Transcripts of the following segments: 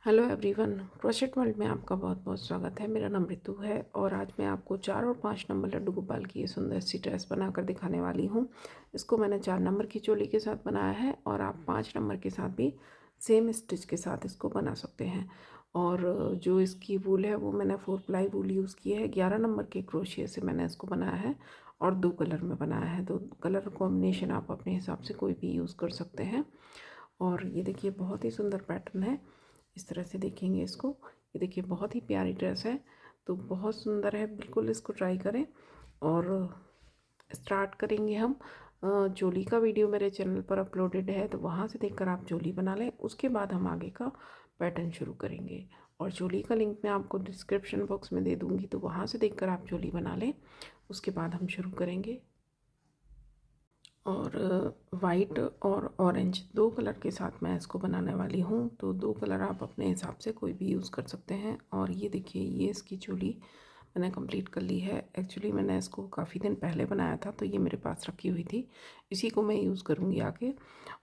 Hello everyone, crochet world में आपका बहुत बहुत स्वागत है। मेरा नाम ऋतु है और आज मैं आपको 4 और 5 नंबर लड्डू गोपाल की ये सुंदर सी ड्रेस बनाकर दिखाने वाली हूँ। इसको मैंने 4 नंबर की चोली के साथ बनाया है और आप 5 नंबर के साथ भी सेम स्टिच के साथ इसको बना सकते हैं। और जो इसकी वूल है वो मैंने 4 प्लाई वूल यूज़ की है। 11 नंबर के क्रोशिया से मैंने इसको बनाया है और 2 कलर में बनाया है। तो कलर कॉम्बिनेशन आप अपने हिसाब से कोई भी यूज़ कर सकते हैं। और ये देखिए बहुत ही सुंदर पैटर्न है। इस तरह से देखेंगे इसको। ये देखिए बहुत ही प्यारी ड्रेस है, तो बहुत सुंदर है। बिल्कुल इसको ट्राई करें। और स्टार्ट करेंगे हम। चोली का वीडियो मेरे चैनल पर अपलोडेड है, तो वहाँ से देखकर आप चोली बना लें। उसके बाद हम आगे का पैटर्न शुरू करेंगे। और चोली का लिंक मैं आपको डिस्क्रिप्शन बॉक्स में दे दूँगी, तो वहाँ से देखकर आप चोली बना लें। उसके बाद हम शुरू करेंगे। और वाइट और ऑरेंज 2 कलर के साथ मैं इसको बनाने वाली हूँ। तो 2 कलर आप अपने हिसाब से कोई भी यूज़ कर सकते हैं। और ये देखिए, ये इसकी चोली मैंने कंप्लीट कर ली है। एक्चुअली मैंने इसको काफ़ी दिन पहले बनाया था, तो ये मेरे पास रखी हुई थी। इसी को मैं यूज़ करूँगी आगे।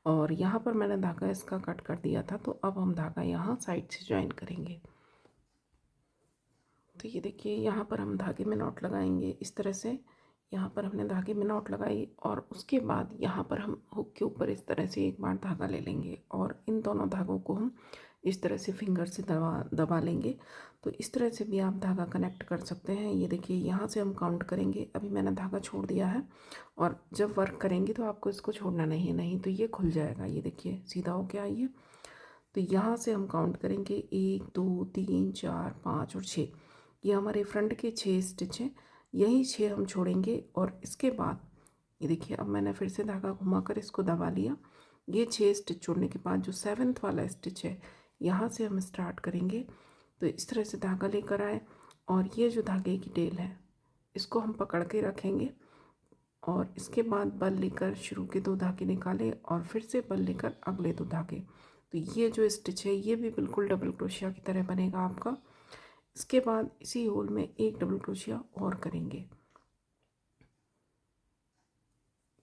और यहाँ पर मैंने धागा इसका कट कर दिया था, तो अब हम धागा यहाँ साइड से ज्वाइन करेंगे। तो ये देखिए, यहाँ पर हम धागे में नॉट लगाएंगे इस तरह से। यहाँ पर हमने धागे में नॉट लगाई और उसके बाद यहाँ पर हम हुक के ऊपर इस तरह से एक बार धागा ले लेंगे और इन दोनों धागों को हम इस तरह से फिंगर से दबा दबा लेंगे। तो इस तरह से भी आप धागा कनेक्ट कर सकते हैं। ये देखिए, यहाँ से हम काउंट करेंगे। अभी मैंने धागा छोड़ दिया है और जब वर्क करेंगे तो आपको इसको छोड़ना नहीं है, नहीं तो ये खुल जाएगा। ये देखिए सीधा हो के आइए। तो यहाँ से हम काउंट करेंगे 1 2 3 4 5 और 6। ये हमारे फ्रंट के 6 स्टिच हैं। यही 6 हम छोड़ेंगे और इसके बाद ये देखिए, अब मैंने फिर से धागा घुमाकर इसको दबा लिया। ये 6 स्टिच छोड़ने के बाद जो 7वां वाला स्टिच है, यहाँ से हम स्टार्ट करेंगे। तो इस तरह से धागा लेकर आए और ये जो धागे की टेल है, इसको हम पकड़ के रखेंगे। और इसके बाद बल लेकर शुरू के 2 धागे निकाले और फिर से बल लेकर अगले 2 धागे। तो ये जो स्टिच है ये भी बिल्कुल डबल क्रोशिया की तरह बनेगा आपका। इसके बाद इसी होल में एक डबल क्रोशिया और करेंगे।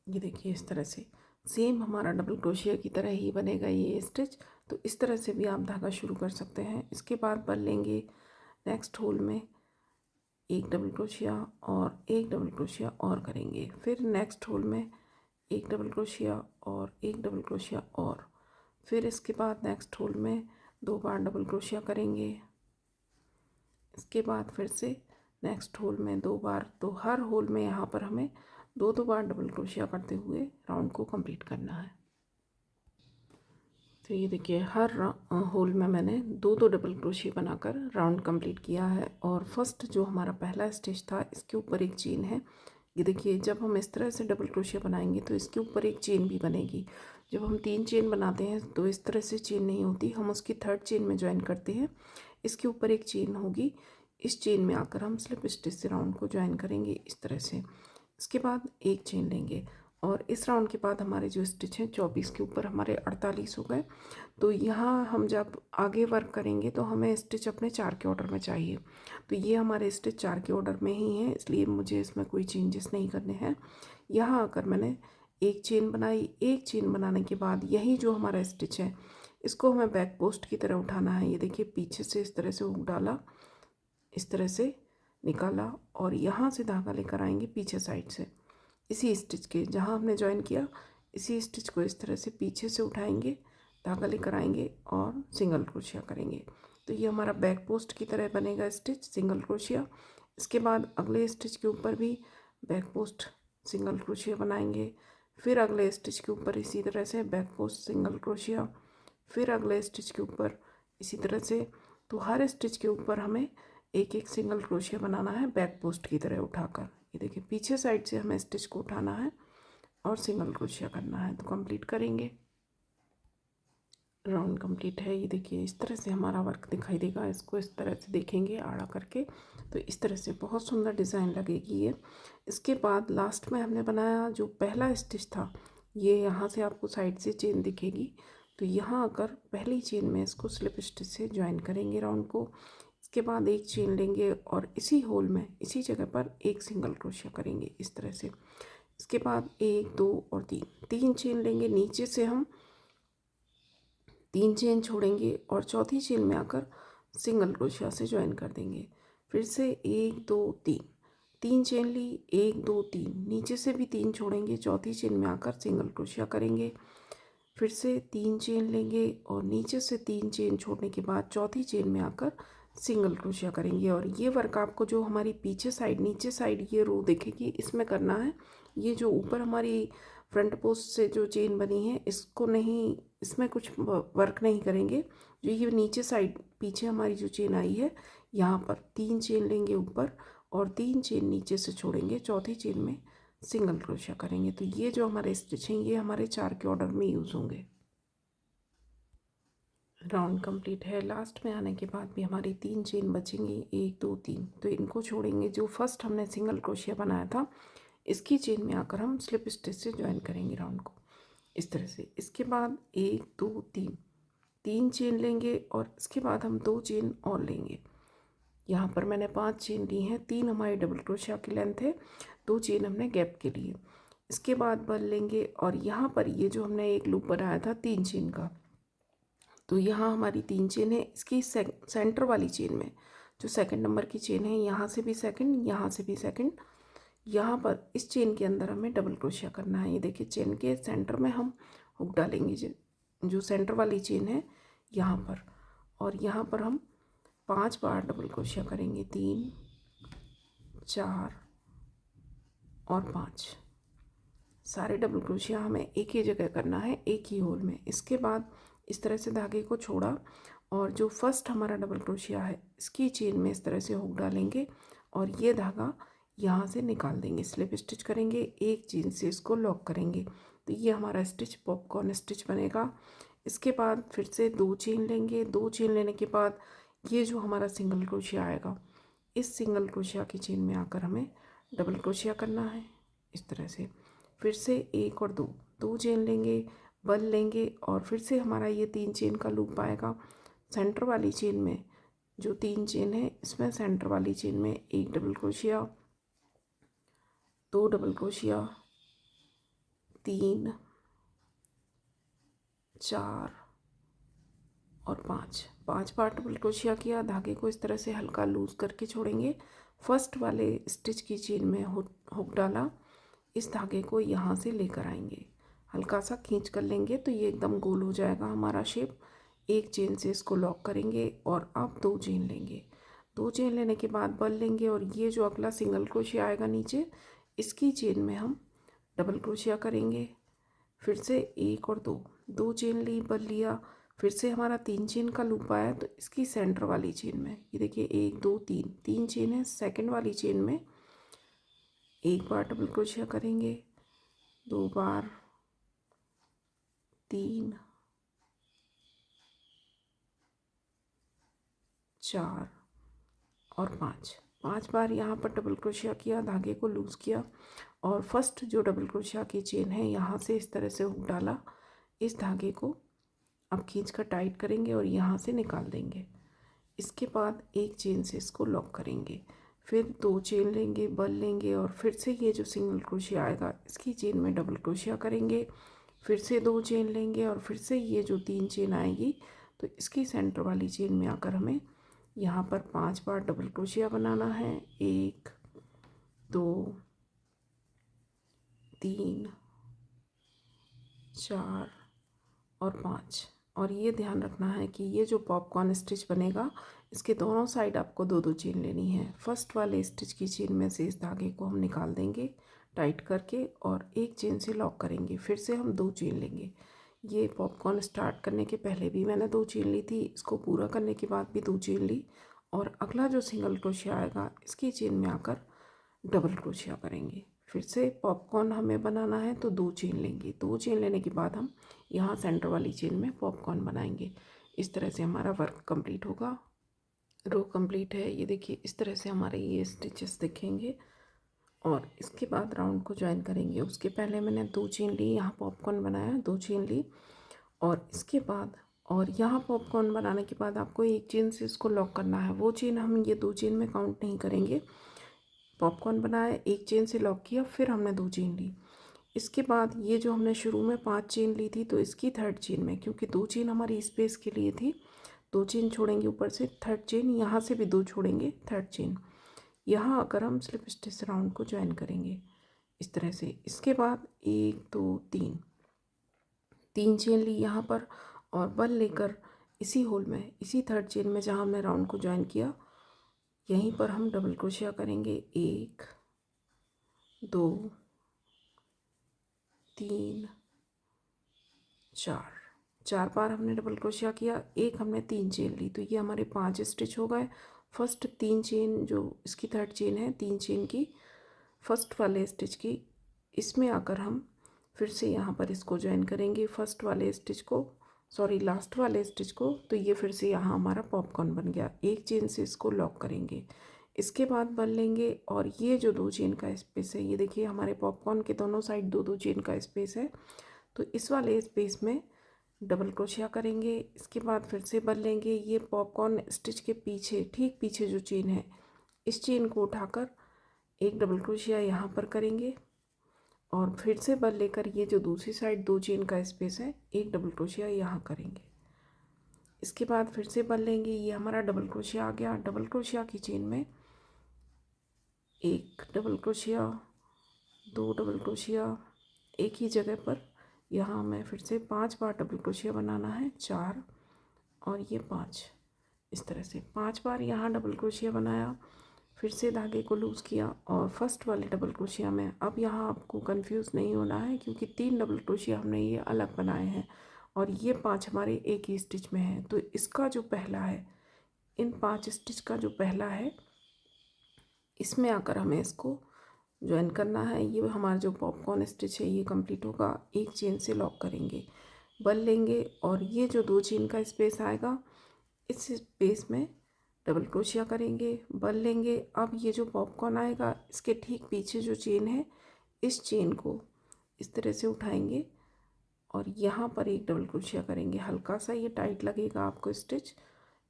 ये देखिए, इस तरह से सेम हमारा डबल क्रोशिया की तरह ही बनेगा ये स्टिच। तो इस तरह से भी आप धागा शुरू कर सकते हैं। इसके बाद बल लेंगे, नेक्स्ट होल में एक डबल क्रोशिया और एक डबल क्रोशिया और करेंगे। फिर नेक्स्ट होल में एक डबल क्रोशिया और एक डबल क्रोशिया और। फिर इसके बाद नेक्स्ट होल में 2 बार डबल क्रोशिया करेंगे। इसके बाद फिर से नेक्स्ट होल में 2 बार। तो हर होल में यहाँ पर हमें 2 बार डबल क्रोशिया करते हुए राउंड को कंप्लीट करना है। तो ये देखिए, हर होल में मैंने 2 डबल क्रोशिया बनाकर राउंड कंप्लीट किया है। और फर्स्ट जो हमारा पहला स्टिच था, इसके ऊपर एक चेन है। ये देखिए, जब हम इस तरह से डबल क्रोशिया बनाएंगे तो इसके ऊपर एक चेन भी बनेगी। जब हम 3 चेन बनाते हैं तो इस तरह से चेन नहीं होती, हम उसकी 3rd चेन में ज्वाइन करते हैं। इसके ऊपर एक चेन होगी। इस चेन में आकर हम स्लिप स्टिच से राउंड को ज्वाइन करेंगे इस तरह से। इसके बाद एक चेन लेंगे और इस राउंड के बाद हमारे जो स्टिच हैं 24 के ऊपर हमारे 48 हो गए। तो यहाँ हम जब आगे वर्क करेंगे तो हमें स्टिच अपने 4 के ऑर्डर में चाहिए। तो ये हमारे स्टिच 4 के ऑर्डर में ही हैं, इसलिए मुझे इसमें कोई चेंजेस नहीं करने हैं। यहाँ आकर मैंने एक चेन बनाई। एक चेन बनाने के बाद यही जो हमारा स्टिच है, इसको हमें बैक पोस्ट की तरह उठाना है। ये देखिए, पीछे से इस तरह से हुक डाला, इस तरह से निकाला और यहाँ से धागा लेकर आएंगे पीछे साइड से। इसी स्टिच के जहाँ हमने ज्वाइन किया, इसी स्टिच को इस तरह से पीछे से उठाएंगे, धागा लेकर आएंगे और सिंगल क्रोशिया करेंगे। तो ये हमारा बैक पोस्ट की तरह बनेगा स्टिच, सिंगल क्रोशिया। इसके बाद अगले स्टिच के ऊपर भी बैक पोस्ट सिंगल क्रोशिया बनाएंगे। फिर अगले स्टिच के ऊपर इसी तरह से बैक पोस्ट सिंगल क्रोशिया। फिर अगले स्टिच के ऊपर इसी तरह से। तो हर स्टिच के ऊपर हमें एक एक सिंगल क्रोशिया बनाना है बैक पोस्ट की तरह उठाकर। ये देखिए, पीछे साइड से हमें स्टिच को उठाना है और सिंगल क्रोशिया करना है। तो कंप्लीट करेंगे। राउंड कंप्लीट है। ये देखिए, इस तरह से हमारा वर्क दिखाई देगा। इसको इस तरह से देखेंगे आड़ा करके, तो इस तरह से बहुत सुंदर डिज़ाइन लगेगी ये। इसके बाद लास्ट में हमने बनाया जो पहला स्टिच था, ये यहाँ से आपको साइड से चेन दिखेगी। तो यहाँ आकर पहली चेन में इसको स्लिप स्टिच से ज्वाइन करेंगे राउंड को। इसके बाद एक चेन लेंगे और इसी होल में इसी जगह पर एक सिंगल क्रोशिया करेंगे इस तरह से। इसके बाद 1 2 और 3 चेन लेंगे। नीचे से हम 3 चेन छोड़ेंगे और चौथी चेन में आकर सिंगल क्रोशिया से ज्वाइन कर देंगे। फिर से 1 2 3, 3 चेन ली, 1 2 3, नीचे से भी 3 छोड़ेंगे, चौथी चेन में आकर सिंगल क्रोशिया करेंगे। फिर से 3 चेन लेंगे और नीचे से 3 चेन छोड़ने के बाद चौथी चेन में आकर सिंगल क्रोशिया करेंगे। और ये वर्क आपको जो हमारी पीछे साइड नीचे साइड ये रो दिखेगी इसमें करना है। ये जो ऊपर हमारी फ्रंट पोस्ट से जो चेन बनी है इसको नहीं, इसमें कुछ वर्क नहीं करेंगे। जो ये नीचे साइड पीछे हमारी जो चेन आई है यहाँ पर 3 चेन लेंगे ऊपर और 3 चेन नीचे से छोड़ेंगे, चौथी चेन में सिंगल क्रोशिया करेंगे। तो ये जो हमारे स्टिच हैं ये हमारे 4 के ऑर्डर में यूज़ होंगे। राउंड कंप्लीट है। लास्ट में आने के बाद भी हमारी 3 चेन बचेंगी, 1 2 3, तो इनको छोड़ेंगे। जो फर्स्ट हमने सिंगल क्रोशिया बनाया था इसकी चेन में आकर हम स्लिप स्टिच से ज्वाइन करेंगे राउंड को इस तरह से। इसके बाद 1 2 3, 3 चेन लेंगे और इसके बाद हम 2 चेन और लेंगे। यहाँ पर मैंने 5 चेन ली हैं, 3 हमारी डबल क्रोशिया की लेंथ है, 2 चेन हमने गैप के लिए। इसके बाद बल लेंगे और यहाँ पर ये जो हमने एक लूप बनाया था 3 चेन का, तो यहाँ हमारी 3 चेन है। इसकी सेंटर वाली चेन में जो सेकंड नंबर की चेन है, यहाँ से भी सेकंड, यहाँ से भी सेकंड, यहाँ पर इस चेन के अंदर हमें डबल क्रोशिया करना है। ये देखिए चेन के सेंटर में हम हुक डालेंगे जो सेंटर वाली चेन है यहाँ पर, और यहाँ पर हम 5 बार डबल क्रोशिया करेंगे, 3 4 और 5। सारे डबल क्रोशिया हमें एक ही जगह करना है, एक ही होल में। इसके बाद इस तरह से धागे को छोड़ा और जो फर्स्ट हमारा डबल क्रोशिया है इसकी चेन में इस तरह से हुक डालेंगे और ये धागा यहाँ से निकाल देंगे, स्लिप स्टिच करेंगे, एक चेन से इसको लॉक करेंगे। तो ये हमारा स्टिच पॉपकॉर्न स्टिच बनेगा। इसके बाद फिर से 2 चेन लेंगे, 2 चेन लेने के बाद ये जो हमारा सिंगल क्रोशिया आएगा इस सिंगल क्रोशिया की चेन में आकर हमें डबल क्रोशिया करना है इस तरह से। फिर से 1 और 2, 2 चेन लेंगे, बल लेंगे और फिर से हमारा ये 3 चेन का लूप आएगा। सेंटर वाली चेन में जो 3 चेन है इसमें सेंटर वाली चेन में 1 डबल क्रोशिया, 2 डबल क्रोशिया, 3 4 और 5 बार डबल क्रोशिया किया। धागे को इस तरह से हल्का लूज करके छोड़ेंगे। फर्स्ट वाले स्टिच की चेन में हुक डाला, इस धागे को यहाँ से लेकर आएंगे, हल्का सा खींच कर लेंगे तो ये एकदम गोल हो जाएगा हमारा शेप। एक चेन से इसको लॉक करेंगे और अब 2 चेन लेंगे। 2 चेन लेने के बाद बल लेंगे और ये जो अगला सिंगल क्रोशिया आएगा नीचे इसकी चेन में हम डबल क्रोशिया करेंगे। फिर से 1 और 2, 2 चेन ली, बल लिया, फिर से हमारा 3 चेन का लूप आया तो इसकी सेंटर वाली चेन में ये देखिए 1 2 3, 3 चेन है। सेकंड वाली चेन में 1 बार डबल क्रोशिया करेंगे, 2 बार, 3 4 और 5 बार यहाँ पर डबल क्रोशिया किया, धागे को लूज़ किया और फर्स्ट जो डबल क्रोशिया की चेन है यहाँ से इस तरह से हुक डाला। इस धागे को अब खींच कर टाइट करेंगे और यहाँ से निकाल देंगे। इसके बाद एक चेन से इसको लॉक करेंगे, फिर 2 चेन लेंगे, बल लेंगे और फिर से ये जो सिंगल क्रोशिया आएगा इसकी चेन में डबल क्रोशिया करेंगे। फिर से 2 चेन लेंगे और फिर से ये जो 3 चेन आएगी तो इसकी सेंटर वाली चेन में आकर हमें यहाँ पर 5 बार डबल क्रोशिया बनाना है। 1 2 3 4 और 5। और ये ध्यान रखना है कि ये जो पॉपकॉर्न स्टिच बनेगा इसके दोनों साइड आपको 2 चेन लेनी है। फर्स्ट वाले स्टिच की चेन में से इस धागे को हम निकाल देंगे टाइट करके और एक चेन से लॉक करेंगे। फिर से हम 2 चेन लेंगे। ये पॉपकॉर्न स्टार्ट करने के पहले भी मैंने 2 चेन ली थी, इसको पूरा करने के बाद भी 2 चेन ली और अगला जो सिंगल क्रोशिया आएगा इसकी चेन में आकर डबल क्रोशिया करेंगे। फिर से पॉपकॉर्न हमें बनाना है तो 2 चेन लेंगे। 2 चेन लेने के बाद हम यहाँ सेंटर वाली चेन में पॉपकॉर्न बनाएंगे। इस तरह से हमारा वर्क कंप्लीट होगा। रो कंप्लीट है। ये देखिए इस तरह से हमारे ये स्टिचेस दिखेंगे और इसके बाद राउंड को ज्वाइन करेंगे। उसके पहले मैंने 2 चेन ली, यहाँ पॉपकॉर्न बनाया, 2 चेन ली और इसके बाद और यहाँ पॉपकॉर्न बनाने के बाद आपको एक चेन से इसको लॉक करना है। वो चेन हम ये 2 चेन में काउंट नहीं करेंगे। पॉपकॉर्न बनाया, एक चेन से लॉक किया, फिर हमने 2 चेन ली, इसके बाद ये जो हमने शुरू में 5 चेन ली थी, तो इसकी थर्ड चेन में, क्योंकि 2 चेन हमारी स्पेस के लिए थी, 2 चेन छोड़ेंगे ऊपर से, थर्ड चेन यहाँ से भी 2 छोड़ेंगे, थर्ड चेन यहाँ आकर हम स्लिप स्टिच राउंड को ज्वाइन करेंगे इस तरह से। इसके बाद 1 2 3 चेन ली यहाँ पर, और बल लेकर इसी होल में, इसी थर्ड चेन में जहाँ हमने राउंड को ज्वाइन किया, यहीं पर हम डबल क्रोशिया करेंगे। 1 2 3 4 बार हमने डबल क्रोशिया किया, एक हमने 3 चेन ली, तो ये हमारे 5 स्टिच हो गए। फर्स्ट 3 चेन जो इसकी थर्ड चेन है, 3 चेन की फर्स्ट वाले स्टिच की, इसमें आकर हम फिर से यहाँ पर इसको ज्वाइन करेंगे फर्स्ट वाले स्टिच को, सॉरी लास्ट वाले स्टिच को। तो ये फिर से यहाँ हमारा पॉपकॉर्न बन गया। एक चेन से इसको लॉक करेंगे, इसके बाद बन लेंगे, और ये जो 2 चेन का स्पेस है, ये देखिए हमारे पॉपकॉर्न के दोनों साइड 2 चेन का स्पेस है, तो इस वाले स्पेस में डबल क्रोशिया करेंगे। इसके बाद फिर से बन लेंगे, ये पॉपकॉर्न स्टिच के पीछे, ठीक पीछे जो चेन है, इस चेन को उठाकर एक डबल क्रोशिया यहाँ पर करेंगे, और फिर से बल लेकर ये जो दूसरी साइड 2 चेन का स्पेस है, एक डबल क्रोशिया यहाँ करेंगे। इसके बाद फिर से बल लेंगे, ये हमारा डबल क्रोशिया आ गया। डबल क्रोशिया की चेन में एक डबल क्रोशिया, 2 डबल क्रोशिया एक ही जगह पर, यहाँ हमें फिर से 5 बार डबल क्रोशिया बनाना है, 4 और ये 5, इस तरह से 5 बार यहाँ डबल क्रोशिया बनाया। फिर से धागे को लूज़ किया, और फर्स्ट वाले डबल क्रोशिया में, अब यहाँ आपको कंफ्यूज नहीं होना है, क्योंकि 3 डबल क्रोशिया हमने ये अलग बनाए हैं, और ये 5 हमारे एक ही स्टिच में हैं। तो इसका जो पहला है, इन 5 स्टिच का जो पहला है, इसमें आकर हमें इसको ज्वाइन करना है। ये हमारा जो पॉपकॉर्न स्टिच है ये कंप्लीट होगा। एक चेन से लॉक करेंगे, बल लेंगे, और ये जो 2 चेन का स्पेस आएगा, इस स्पेस में डबल क्रोशिया करेंगे, बल लेंगे। अब ये जो पॉपकॉर्न आएगा, इसके ठीक पीछे जो चेन है, इस चेन को इस तरह से उठाएंगे, और यहाँ पर एक डबल क्रोशिया करेंगे। हल्का सा ये टाइट लगेगा आपको स्टिच।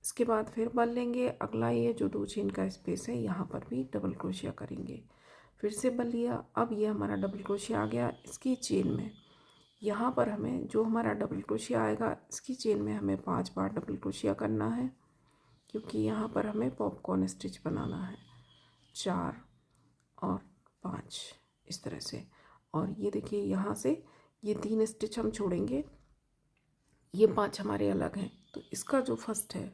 इसके बाद फिर बल लेंगे, अगला ये जो 2 चेन का स्पेस है, यहाँ पर भी डबल क्रोशिया करेंगे। फिर से बल लिया, अब ये हमारा डबल क्रोशिया आ गया। इसकी चेन में यहाँ पर हमें जो हमारा डबल क्रोशिया आएगा, इसकी चेन में हमें 5 बार डबल क्रोशिया करना है, क्योंकि यहाँ पर हमें पॉपकॉर्न स्टिच बनाना है। 4 और 5 इस तरह से, और ये देखिए यहाँ से ये 3 स्टिच हम छोड़ेंगे, ये 5 हमारे अलग हैं। तो इसका जो फर्स्ट है,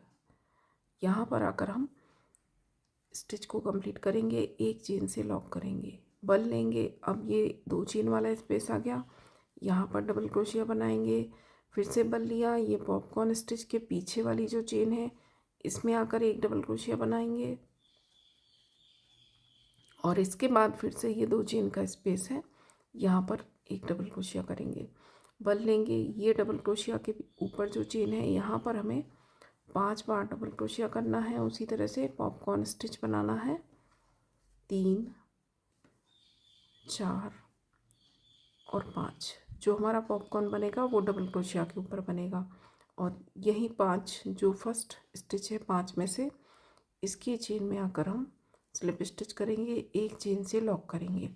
यहाँ पर आकर हम स्टिच को कंप्लीट करेंगे, एक चेन से लॉक करेंगे, बल लेंगे। अब ये 2 चेन वाला स्पेस आ गया, यहाँ पर डबल क्रोशिया बनाएंगे। फिर से बल लिया, ये पॉपकॉर्न स्टिच के पीछे वाली जो चेन है, इसमें आकर एक डबल क्रोशिया बनाएंगे, और इसके बाद फिर से ये 2 चेन का स्पेस है, यहाँ पर एक डबल क्रोशिया करेंगे, बल लेंगे। ये डबल क्रोशिया के ऊपर जो चेन है, यहाँ पर हमें 5 बार डबल क्रोशिया करना है। उसी तरह से पॉपकॉर्न स्टिच बनाना है, 3 4 और 5। जो हमारा पॉपकॉर्न बनेगा वो डबल क्रोशिया के ऊपर बनेगा, और यही 5 जो फर्स्ट स्टिच है 5 में से, इसकी चेन में आकर हम स्लिप स्टिच करेंगे, एक चेन से लॉक करेंगे।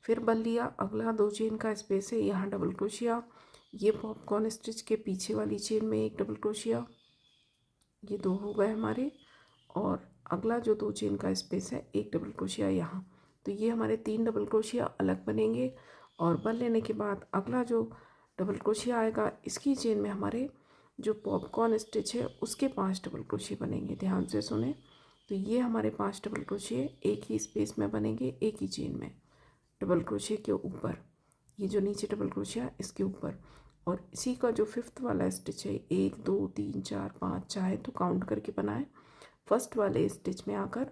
फिर बल लिया, अगला 2 चेन का स्पेस है, यहाँ डबल क्रोशिया, ये पॉपकॉर्न स्टिच के पीछे वाली चेन में एक डबल क्रोशिया, ये 2 हो गए हमारे, और अगला जो 2 चेन का स्पेस है, एक डबल क्रोशिया यहाँ। तो ये हमारे 3 डबल क्रोशिया अलग बनेंगे, और बल लेने के बाद अगला जो डबल क्रोशिया आएगा, इसकी चेन में हमारे जो पॉपकॉर्न स्टिच है उसके 5 डबल क्रोशिया बनेंगे। ध्यान से सुने, तो ये हमारे 5 डबल क्रोशिया एक ही स्पेस में बनेंगे, एक ही चेन में, डबल क्रोशिया के ऊपर, ये जो नीचे डबल क्रोशिया इसके ऊपर। और इसी का जो 5th वाला स्टिच है, 1 2 3 4 5, चाहे तो काउंट करके बनाएं। फर्स्ट वाले स्टिच में आकर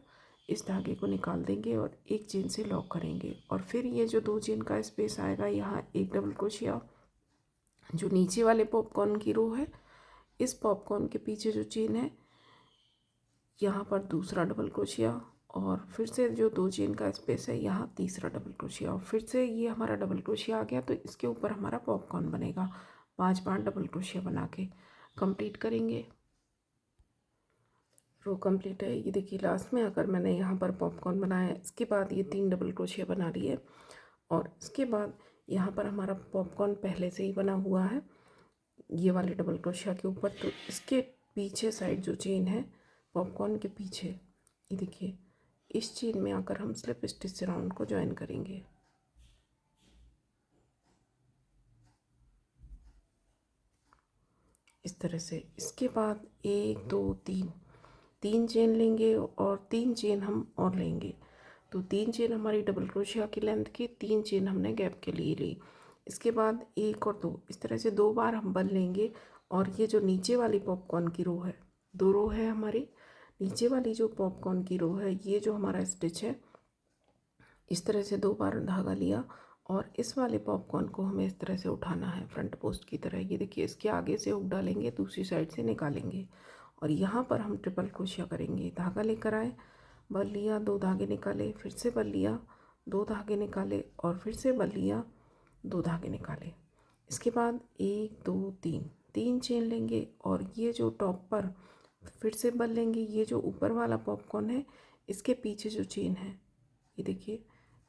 इस धागे को निकाल देंगे, और एक चेन से लॉक करेंगे, और फिर ये जो 2 चेन का स्पेस आएगा, यहाँ एक डबल क्रोशिया, जो नीचे वाले पॉपकॉर्न की रो है, इस पॉपकॉर्न के पीछे जो चेन है, यहाँ पर दूसरा डबल क्रोशिया, और फिर से जो 2 चेन का स्पेस है, यहाँ तीसरा डबल क्रोशिया, और फिर से ये हमारा डबल क्रोशिया आ गया। तो इसके ऊपर हमारा पॉपकॉर्न बनेगा। 5 बार डबल क्रोशिया बना के कंप्लीट करेंगे। रो कंप्लीट है, ये देखिए लास्ट में आकर मैंने यहाँ पर पॉपकॉर्न बनाया है। इसके बाद ये 3 डबल क्रोशिया बना ली है, और इसके बाद यहाँ पर हमारा पॉपकॉर्न पहले से ही बना हुआ है ये वाले डबल क्रोशिया के ऊपर। तो इसके पीछे साइड जो चेन है पॉपकॉर्न के पीछे, ये देखिए, इस चेन में आकर हम स्लिप स्टिच से राउंड को ज्वाइन करेंगे। इस तरह से। इसके बाद 1 2 3 3 चेन लेंगे और 3 चेन हम और लेंगे। तो 3 चेन हमारी डबल क्रोशिया की लेंथ की, 3 चेन हमने गैप के लिए ली। इसके बाद 1 और 2 इस तरह से 2 बार हम बल लेंगे। और ये जो नीचे वाली पॉपकॉर्न की रो है, 2 रो है हमारी, नीचे वाली जो पॉपकॉर्न की रो है, ये जो हमारा स्टिच है, इस तरह से 2 बार धागा लिया और इस वाले पॉपकॉर्न को हमें इस तरह से उठाना है फ्रंट पोस्ट की तरह। ये देखिए, इसके आगे से हुक डालेंगे, दूसरी साइड से निकालेंगे और यहाँ पर हम ट्रिपल क्रोशिया करेंगे। धागा लेकर आए, बल लिया, 2 धागे निकाले, फिर से बल लिया, 2 धागे निकाले और फिर से बल लिया, 2 धागे निकाले। इसके बाद 1 2 3 3 चेन लेंगे और ये जो टॉप पर फिर से बल लेंगे। ये जो ऊपर वाला पॉपकॉर्न है, इसके पीछे जो चेन है, ये देखिए,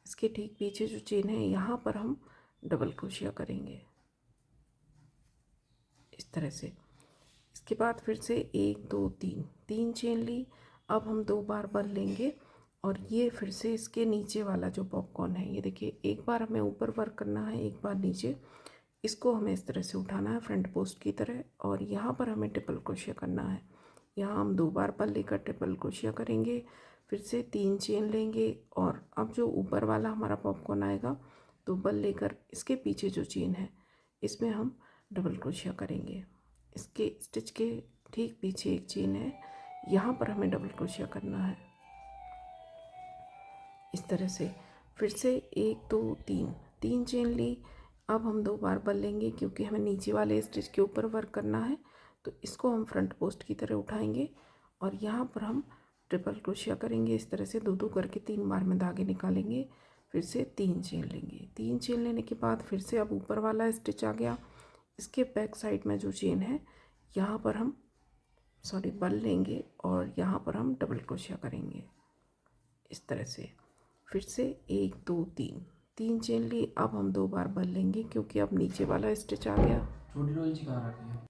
इसके ठीक पीछे जो चेन है, यहाँ पर हम डबल क्रोशिया करेंगे इस तरह से। इसके बाद फिर से 1 2 3 3 चेन ली। अब हम 2 बार बल लेंगे और ये फिर से इसके नीचे वाला जो पॉपकॉर्न है, ये देखिए, एक बार हमें ऊपर वर्क करना है, एक बार नीचे। इसको हमें इस तरह से उठाना है फ्रंट पोस्ट की तरह और यहाँ पर हमें ट्रिपल क्रोशिया करना है। यहाँ हम 2 बार बल लेकर ट्रिपल क्रोशिया करेंगे, फिर से 3 चेन लेंगे और अब जो ऊपर वाला हमारा पॉपकॉर्न आएगा, तो बल लेकर इसके पीछे जो चेन है, इसमें हम डबल क्रोशिया करेंगे। इसके स्टिच के ठीक पीछे एक चेन है, यहाँ पर हमें डबल क्रोशिया करना है इस तरह से। फिर से 1 2 3 3 चेन ली। अब हम 2 बार बल लेंगे क्योंकि हमें नीचे वाले स्टिच के ऊपर वर्क करना है। तो इसको हम फ्रंट पोस्ट की तरह उठाएंगे और यहाँ पर हम ट्रिपल क्रोशिया करेंगे इस तरह से। 2 2 करके 3 बार में धागे निकालेंगे, फिर से 3 चेन लेंगे। 3 चेन लेने के बाद फिर से अब ऊपर वाला स्टिच आ गया, इसके बैक साइड में जो चेन है, यहाँ पर हम बल लेंगे और यहाँ पर हम डबल क्रोशिया करेंगे इस तरह से। फिर से 1 2 3 3 चेन ली। अब हम 2 बार बल लेंगे क्योंकि अब नीचे वाला स्टिच आ गया। छोटी रोल जी कहाँ रखी है?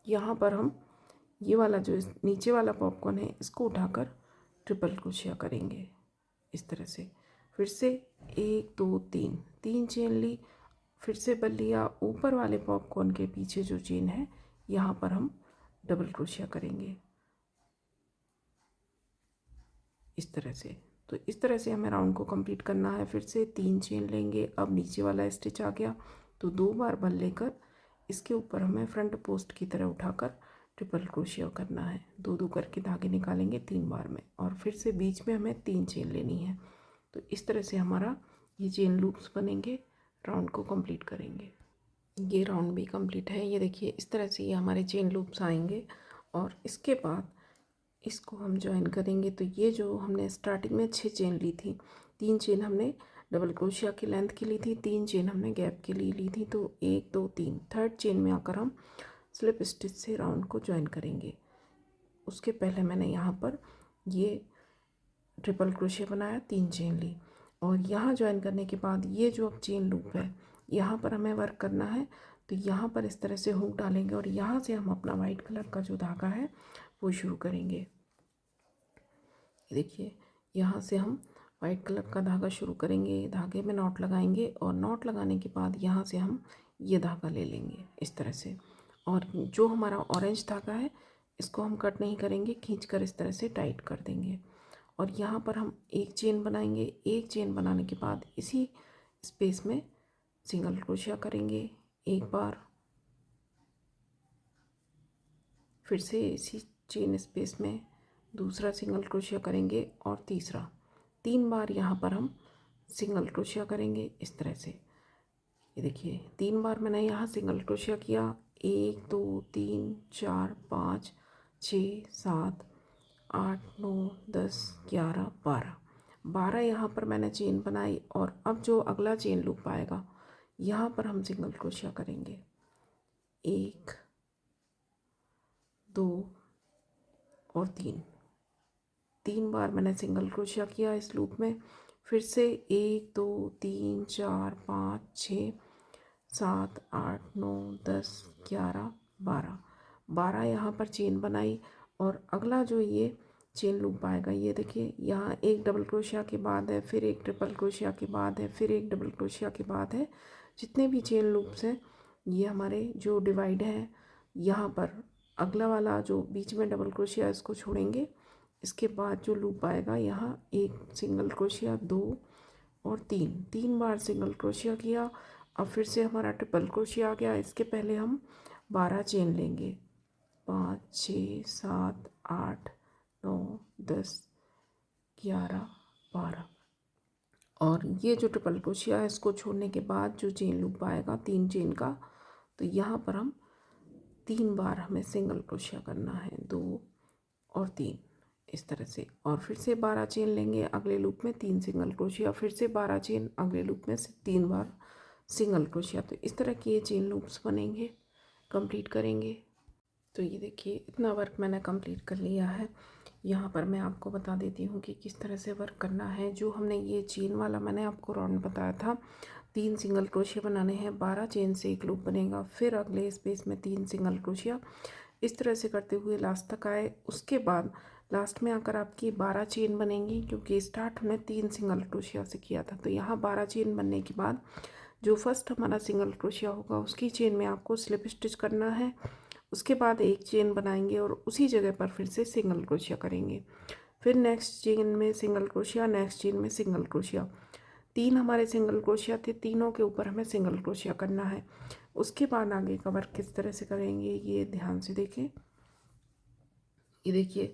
यहाँ पर हम ये वाला जो नीचे वाला पॉपकॉर्न है, इसको उठाकर ट्रिपल क्रोशिया करेंगे इस तरह से। फिर से 1 2 3 3 चेन ली, फिर से बल लिया, ऊपर वाले पॉपकॉर्न के पीछे जो चेन है, यहाँ पर हम डबल क्रोशिया करेंगे इस तरह से। तो इस तरह से हमें राउंड को कंप्लीट करना है। फिर से 3 चेन लेंगे। अब नीचे वाला स्टिच आ गया, तो 2 बार बल लेकर इसके ऊपर हमें फ्रंट पोस्ट की तरह उठाकर ट्रिपल क्रोशिया करना है। 2 2 करके धागे निकालेंगे 3 बार में और फिर से बीच में हमें 3 चेन लेनी है। तो इस तरह से हमारा ये चेन लूप्स बनेंगे, राउंड को कंप्लीट करेंगे। ये राउंड भी कंप्लीट है। ये देखिए, इस तरह से ये हमारे चेन लूप्स आएंगे और इसके बाद इसको हम ज्वाइन करेंगे। तो ये जो हमने स्टार्टिंग में 6 चेन ली थी, 3 चेन हमने डबल क्रोशिया की लेंथ की ली थी, 3 चेन हमने गैप के लिए ली थी। तो 1 2 3 थर्ड चेन में आकर हम स्लिप स्टिच से राउंड को ज्वाइन करेंगे। उसके पहले मैंने यहाँ पर ये ट्रिपल क्रोशिया बनाया, 3 चेन ली और यहाँ ज्वाइन करने के बाद ये जो अब चेन लूप है, यहाँ पर हमें वर्क करना है। तो यहाँ पर इस तरह से हुक डालेंगे और यहाँ से हम अपना वाइट कलर का जो धागा है वो शुरू करेंगे। देखिए, यहाँ से हम वाइट कलर का धागा शुरू करेंगे, धागे में नॉट लगाएंगे और नॉट लगाने के बाद यहाँ से हम ये धागा ले लेंगे इस तरह से। और जो हमारा ऑरेंज धागा है, इसको हम कट नहीं करेंगे, खींचकर इस तरह से टाइट कर देंगे और यहाँ पर हम एक चेन बनाएंगे। एक चेन बनाने के बाद इसी स्पेस में सिंगल क्रोशिया करेंगे एक बार, फिर से इसी चेन स्पेस में दूसरा सिंगल क्रोशिया करेंगे और तीसरा। 3 बार यहाँ पर हम सिंगल क्रोशिया करेंगे इस तरह से। ये देखिए, 3 बार मैंने यहाँ सिंगल क्रोशिया किया। 1 2 3 4 5 6 7 8 9 10 11 12 यहाँ पर मैंने चेन बनाई और अब जो अगला चेन लूप आएगा, यहाँ पर हम सिंगल क्रोशिया करेंगे। 1 2 और 3 3 बार मैंने सिंगल क्रोशिया किया इस लूप में। फिर से 1 2 3 4 5 6 7 8 9 10 11 12 12 यहाँ पर चेन बनाई। और अगला जो ये चेन लूप आएगा, ये देखिए यहाँ एक डबल क्रोशिया के बाद है, फिर एक ट्रिपल क्रोशिया के बाद है, फिर एक डबल क्रोशिया के बाद है। जितने भी चेन लूप्स हैं ये हमारे जो डिवाइड है, यहाँ पर अगला वाला जो बीच में डबल क्रोशिया इसको छोड़ेंगे। इसके बाद जो लूप आएगा यहाँ एक सिंगल क्रोशिया, 2 और 3 बार सिंगल क्रोशिया किया। अब फिर से हमारा ट्रिपल क्रोशिया आ गया। इसके पहले हम 12 चेन लेंगे, 5 6 7 8 9 10 11 12। और ये जो ट्रिपल क्रोशिया है इसको छोड़ने के बाद जो चेन लूप आएगा 3 चेन का, तो यहाँ पर हम 3 बार हमें सिंगल क्रोशिया करना है, 2 और 3 इस तरह से। और फिर से 12 चेन लेंगे अगले लूप में, 3 सिंगल क्रोशिया, फिर से 12 चेन अगले लूप में से 3 बार सिंगल क्रोशिया। तो इस तरह के ये चेन लूप्स बनेंगे, कंप्लीट करेंगे। तो ये देखिए इतना वर्क मैंने कंप्लीट कर लिया है। यहाँ पर मैं आपको बता देती हूँ कि किस तरह से वर्क करना है। जो हमने ये चेन वाला मैंने आपको राउंड बताया था, 3 सिंगल क्रोशिया बनाने हैं, 12 चेन से एक लूप बनेगा, फिर अगले स्पेस में 3 सिंगल क्रोशिया, इस तरह से करते हुए लास्ट तक आए। उसके बाद लास्ट में आकर आपकी 12 चेन बनेंगी, क्योंकि स्टार्ट हमने 3 सिंगल क्रोशिया से किया था। तो यहाँ 12 चेन बनने के बाद जो फर्स्ट हमारा सिंगल क्रोशिया होगा उसकी चेन में आपको स्लिप स्टिच करना है। उसके बाद एक चेन बनाएंगे और उसी जगह पर फिर से सिंगल क्रोशिया करेंगे। फिर नेक्स्ट चेन में सिंगल क्रोशिया, नेक्स्ट चेन में सिंगल क्रोशिया। 3 हमारे सिंगल क्रोशिया थे, तीनों के ऊपर हमें सिंगल क्रोशिया करना है। उसके बाद आगे का वर्क किस तरह से करेंगे ये ध्यान से देखें। ये देखिए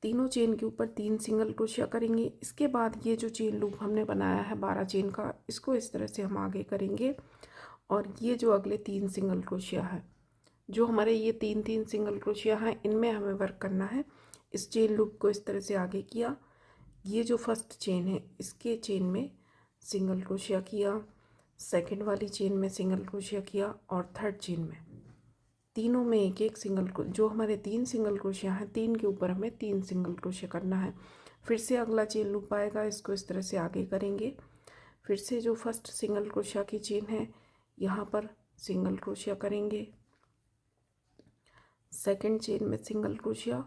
तीनों चेन के ऊपर 3 सिंगल क्रोशिया करेंगे। इसके बाद ये जो चेन लूप हमने बनाया है 12 चेन का, इसको इस तरह से हम आगे करेंगे। और ये जो अगले 3 सिंगल क्रोशिया है, जो हमारे ये 3 सिंगल क्रोशिया हैं, इनमें हमें वर्क करना है। इस चेन लूप को इस तरह से आगे किया, ये जो फर्स्ट चेन है इसके चेन में सिंगल क्रोशिया किया, सेकंड वाली चेन में सिंगल क्रोशिया किया, और थर्ड चेन में, तीनों में एक एक सिंगल। जो हमारे 3 सिंगल क्रोशिया हैं, 3 के ऊपर हमें 3 सिंगल क्रोशिया करना है। फिर से अगला चेन लूप आएगा, इसको इस तरह से आगे करेंगे। फिर से जो फर्स्ट सिंगल क्रोशिया की चेन है यहाँ पर सिंगल क्रोशिया करेंगे, सेकंड चेन में सिंगल क्रोशिया,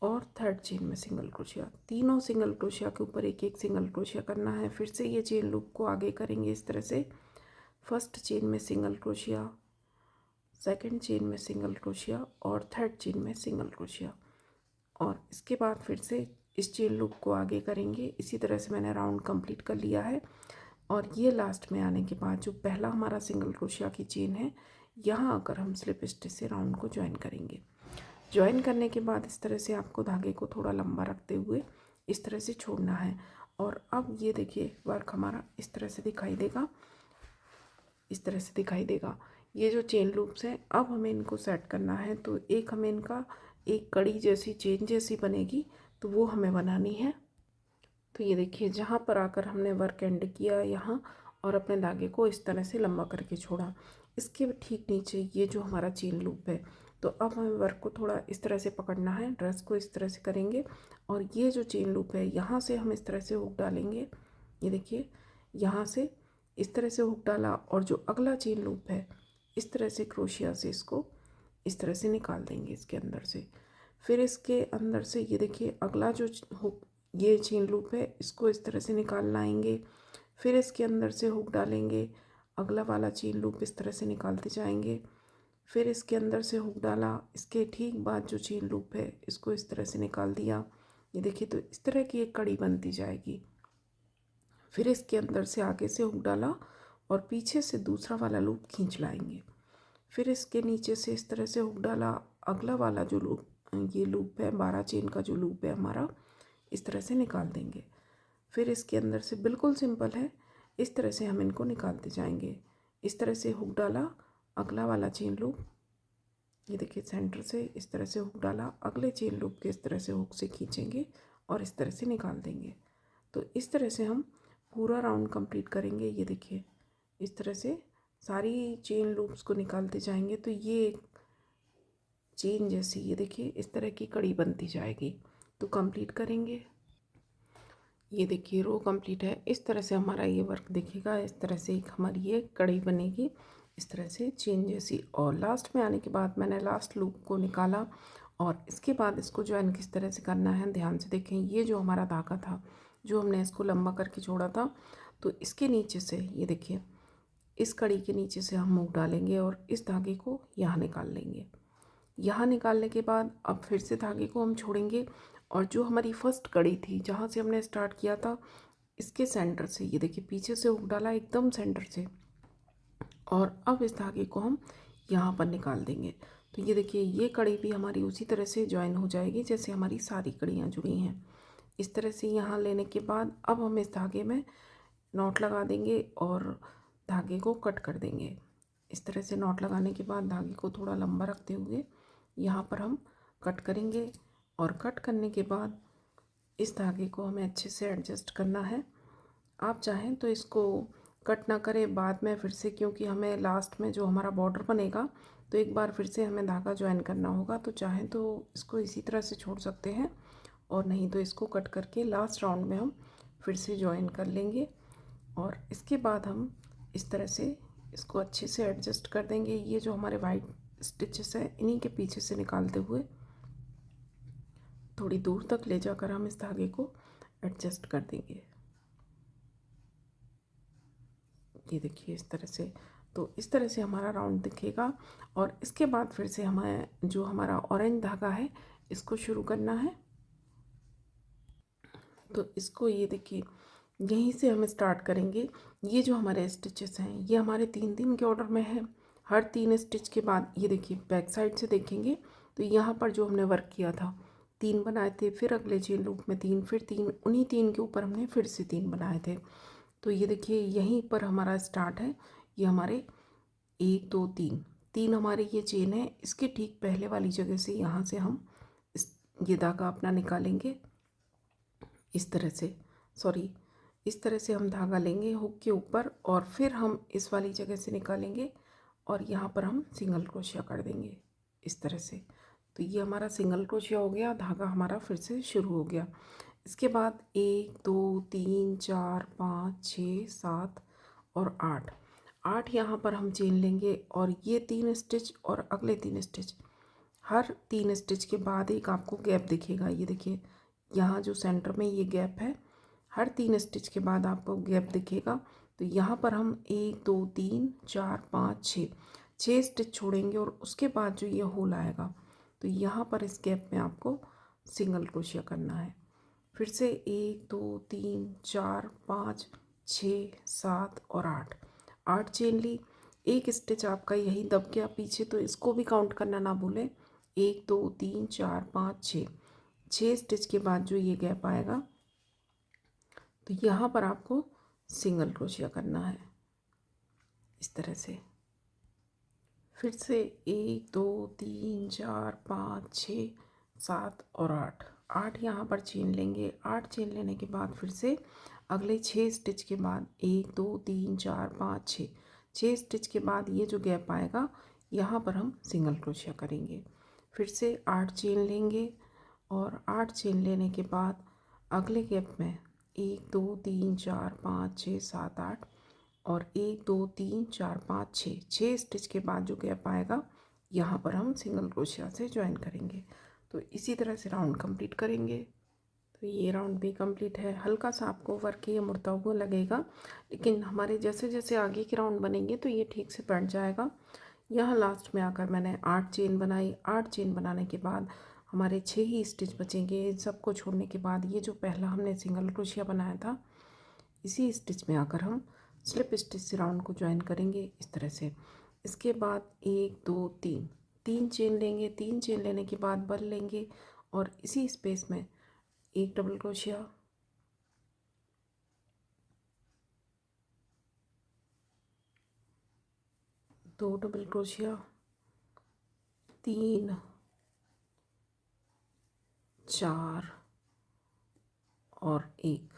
और थर्ड चेन में सिंगल क्रोशिया। तीनों सिंगल क्रोशिया के ऊपर एक एक सिंगल क्रोशिया करना है। फिर से ये चेन लूप को आगे करेंगे इस तरह से, फर्स्ट चेन में सिंगल क्रोशिया, सेकंड चेन में सिंगल क्रोशिया, और थर्ड चेन में सिंगल क्रोशिया। और इसके बाद फिर से इस चेन लूप को आगे करेंगे। इसी तरह से मैंने राउंड कंप्लीट कर लिया है। और ये लास्ट में आने के बाद जो पहला हमारा सिंगल क्रोशिया की चेन है, यहाँ आकर हम स्लिप स्टिच से राउंड को ज्वाइन करेंगे। ज्वाइन करने के बाद इस तरह से आपको धागे को थोड़ा लंबा रखते हुए इस तरह से छोड़ना है। और अब ये देखिए वर्क हमारा इस तरह से दिखाई देगा, इस तरह से दिखाई देगा। ये जो चेन लूप्स हैं अब हमें इनको सेट करना है। तो एक हमें इनका एक कड़ी जैसी चेन जैसी बनेगी, तो वो हमें बनानी है। तो ये देखिए जहाँ पर आकर हमने वर्क एंड किया यहाँ, और अपने धागे को इस तरह से लंबा करके छोड़ा। इसके ठीक नीचे ये जो हमारा चेन लूप है, तो अब हमें वर्क को थोड़ा इस तरह से पकड़ना है, ड्रेस को इस तरह से करेंगे। और ये जो चेन लूप है यहाँ से हम इस तरह से हुक डालेंगे। ये देखिए यहाँ से इस तरह से हुक डाला, और जो अगला चेन लूप है इस तरह से क्रोशिया से इसको इस तरह से निकाल देंगे इसके अंदर से। फिर इसके अंदर से ये देखिए अगला जो हुक ये चेन लूप है इसको इस तरह से निकाल लाएंगे। फिर इसके अंदर से हुक डालेंगे, अगला वाला चेन लूप इस तरह से निकालते जाएंगे। फिर इसके अंदर से हुक डाला, इसके ठीक बाद जो चेन लूप है इसको इस तरह से निकाल दिया। ये देखिए तो इस तरह की एक कड़ी बनती जाएगी। फिर इसके अंदर से आगे से हुक डाला और पीछे से दूसरा वाला लूप खींच लाएंगे। फिर इसके नीचे से इस तरह से हुक डाला, अगला वाला जो लूप ये लूप है 12 चेन का जो लूप है हमारा, इस तरह से निकाल देंगे। फिर इसके अंदर से बिल्कुल सिंपल है, इस तरह से हम इनको निकालते जाएंगे। इस तरह से हुक डाला, अगला वाला चेन लूप, ये देखिए सेंटर से इस तरह से हुक डाला, अगले चेन लूप के इस तरह से हुक से खींचेंगे और इस तरह से निकाल देंगे। तो इस तरह से हम पूरा राउंड कंप्लीट करेंगे। ये देखिए इस तरह से सारी चेन लूप्स को निकालते जाएंगे, तो ये चेन जैसी ये देखिए इस तरह की कड़ी बनती जाएगी। तो कंप्लीट करेंगे। ये देखिए रो कंप्लीट है। इस तरह से हमारा ये वर्क दिखेगा। इस तरह से एक हमारी ये कड़ी बनेगी, इस तरह से चेन जैसी। और लास्ट में आने के बाद मैंने लास्ट लूप को निकाला और इसके बाद इसको जॉइन किस तरह से करना है ध्यान से देखें। ये जो हमारा धागा था, जो हमने इसको लंबा करके छोड़ा था, तो इसके नीचे से ये देखिए, इस कड़ी के नीचे से हम हुक डालेंगे और इस धागे को यहाँ निकाल लेंगे। यहाँ निकालने के बाद अब फिर से धागे को हम छोड़ेंगे और जो हमारी फर्स्ट कड़ी थी जहाँ से हमने स्टार्ट किया था, इसके सेंटर से ये देखिए पीछे से हुक डाला एकदम सेंटर से, और अब इस धागे को हम यहाँ पर निकाल देंगे। तो ये देखिए ये कड़ी भी हमारी उसी तरह से ज्वाइन हो जाएगी जैसे हमारी सारी कड़ियाँ जुड़ी हैं। इस तरह से यहाँ लेने के बाद अब हम इस धागे में नॉट लगा देंगे और धागे को कट कर देंगे। इस तरह से नॉट लगाने के बाद धागे को थोड़ा लंबा रखते हुए यहाँ पर हम कट करेंगे और कट करने के बाद इस धागे को हमें अच्छे से एडजस्ट करना है। आप चाहें तो इसको कट ना करें बाद में फिर से, क्योंकि हमें लास्ट में जो हमारा बॉर्डर बनेगा तो एक बार फिर से हमें धागा ज्वाइन करना होगा। तो चाहें तो इसको इसी तरह से छोड़ सकते हैं और नहीं तो इसको कट करके लास्ट राउंड में हम फिर से ज्वाइन कर लेंगे। और इसके बाद हम इस तरह से इसको अच्छे से एडजस्ट कर देंगे। ये जो हमारे वाइट स्टिचेस हैं इन्हीं के पीछे से निकालते हुए थोड़ी दूर तक ले जाकर हम इस धागे को एडजस्ट कर देंगे। ये देखिए इस तरह से। तो इस तरह से हमारा राउंड दिखेगा और इसके बाद फिर से हमें जो हमारा ऑरेंज धागा है इसको शुरू करना है। तो इसको ये देखिए यहीं से हम स्टार्ट करेंगे। ये जो हमारे स्टिचेस हैं ये हमारे 3-3 के ऑर्डर में है। हर 3 स्टिच के बाद ये देखिए बैक साइड से देखेंगे तो यहाँ पर जो हमने वर्क किया था 3 बनाए थे, फिर अगले चेन लूप में 3, फिर 3, उन्हीं 3 के ऊपर हमने फिर से 3 बनाए थे। तो ये देखिए यहीं पर हमारा स्टार्ट है। ये हमारे 1 2 3 हमारे ये चेन है। इसके ठीक पहले वाली जगह से यहाँ से हम ये धागा अपना निकालेंगे इस तरह से, इस तरह से हम धागा लेंगे हुक के ऊपर और फिर हम इस वाली जगह से निकालेंगे और यहाँ पर हम सिंगल क्रोशिया कर देंगे इस तरह से। तो ये हमारा सिंगल क्रोशिया हो गया, धागा हमारा फिर से शुरू हो गया। इसके बाद 1 2 3 4 5 6 7 और 8 यहाँ पर हम चेन लेंगे और ये 3 स्टिच और अगले 3 स्टिच, हर 3 स्टिच के बाद एक आपको गैप दिखेगा। ये देखिए यहाँ जो सेंटर में ये गैप है, हर 3 स्टिच के बाद आपको गैप दिखेगा। तो यहाँ पर हम 1 2 3 4 5 6 स्टिच छोड़ेंगे और उसके बाद जो ये होल आएगा तो यहाँ पर इस गैप में आपको सिंगल क्रोशिया करना है। फिर से 1 2 3 4 5 6 7 और 8 चेन ली। एक स्टिच आपका यही दब गया पीछे तो इसको भी काउंट करना ना भूलें। 1 2 3 4 5 6 स्टिच के बाद जो ये गैप आएगा तो यहाँ पर आपको सिंगल क्रोशिया करना है इस तरह से। फिर से 1 2 3 4 5 6 7 और 8 यहाँ पर चेन लेंगे। 8 चेन लेने के बाद फिर से अगले 6 स्टिच के बाद 1 2 3 4 5 6 स्टिच के बाद ये जो गैप आएगा यहाँ पर हम सिंगल क्रोशिया करेंगे। फिर से 8 चेन लेंगे और 8 चेन लेने के बाद अगले गैप में 1 2 3 4 5 6 7 8 और 1 2 3 4 5 6 स्टिच के बाद जो गैप आएगा यहाँ पर हम सिंगल क्रोशिया से ज्वाइन करेंगे। तो इसी तरह से राउंड कंप्लीट करेंगे। तो ये राउंड भी कंप्लीट है। हल्का सा आपको वर्क ये मुड़ता हुआ लगेगा, लेकिन हमारे जैसे जैसे आगे के राउंड बनेंगे तो ये ठीक से बैठ जाएगा। यहाँ लास्ट में आकर मैंने 8 चेन बनाई। 8 चेन बनाने के बाद हमारे 6 ही स्टिच बचेंगे। इन सबको छोड़ने के बाद ये जो पहला हमने सिंगल क्रोशिया बनाया था इसी स्टिच में आकर हम स्लिप स्टिच से राउंड को ज्वाइन करेंगे इस तरह से। इसके बाद 1 2 3 चेन लेंगे। 3 चेन लेने के बाद बल लेंगे और इसी स्पेस में एक डबल क्रोशिया, दो डबल क्रोशिया, 3 4 और 1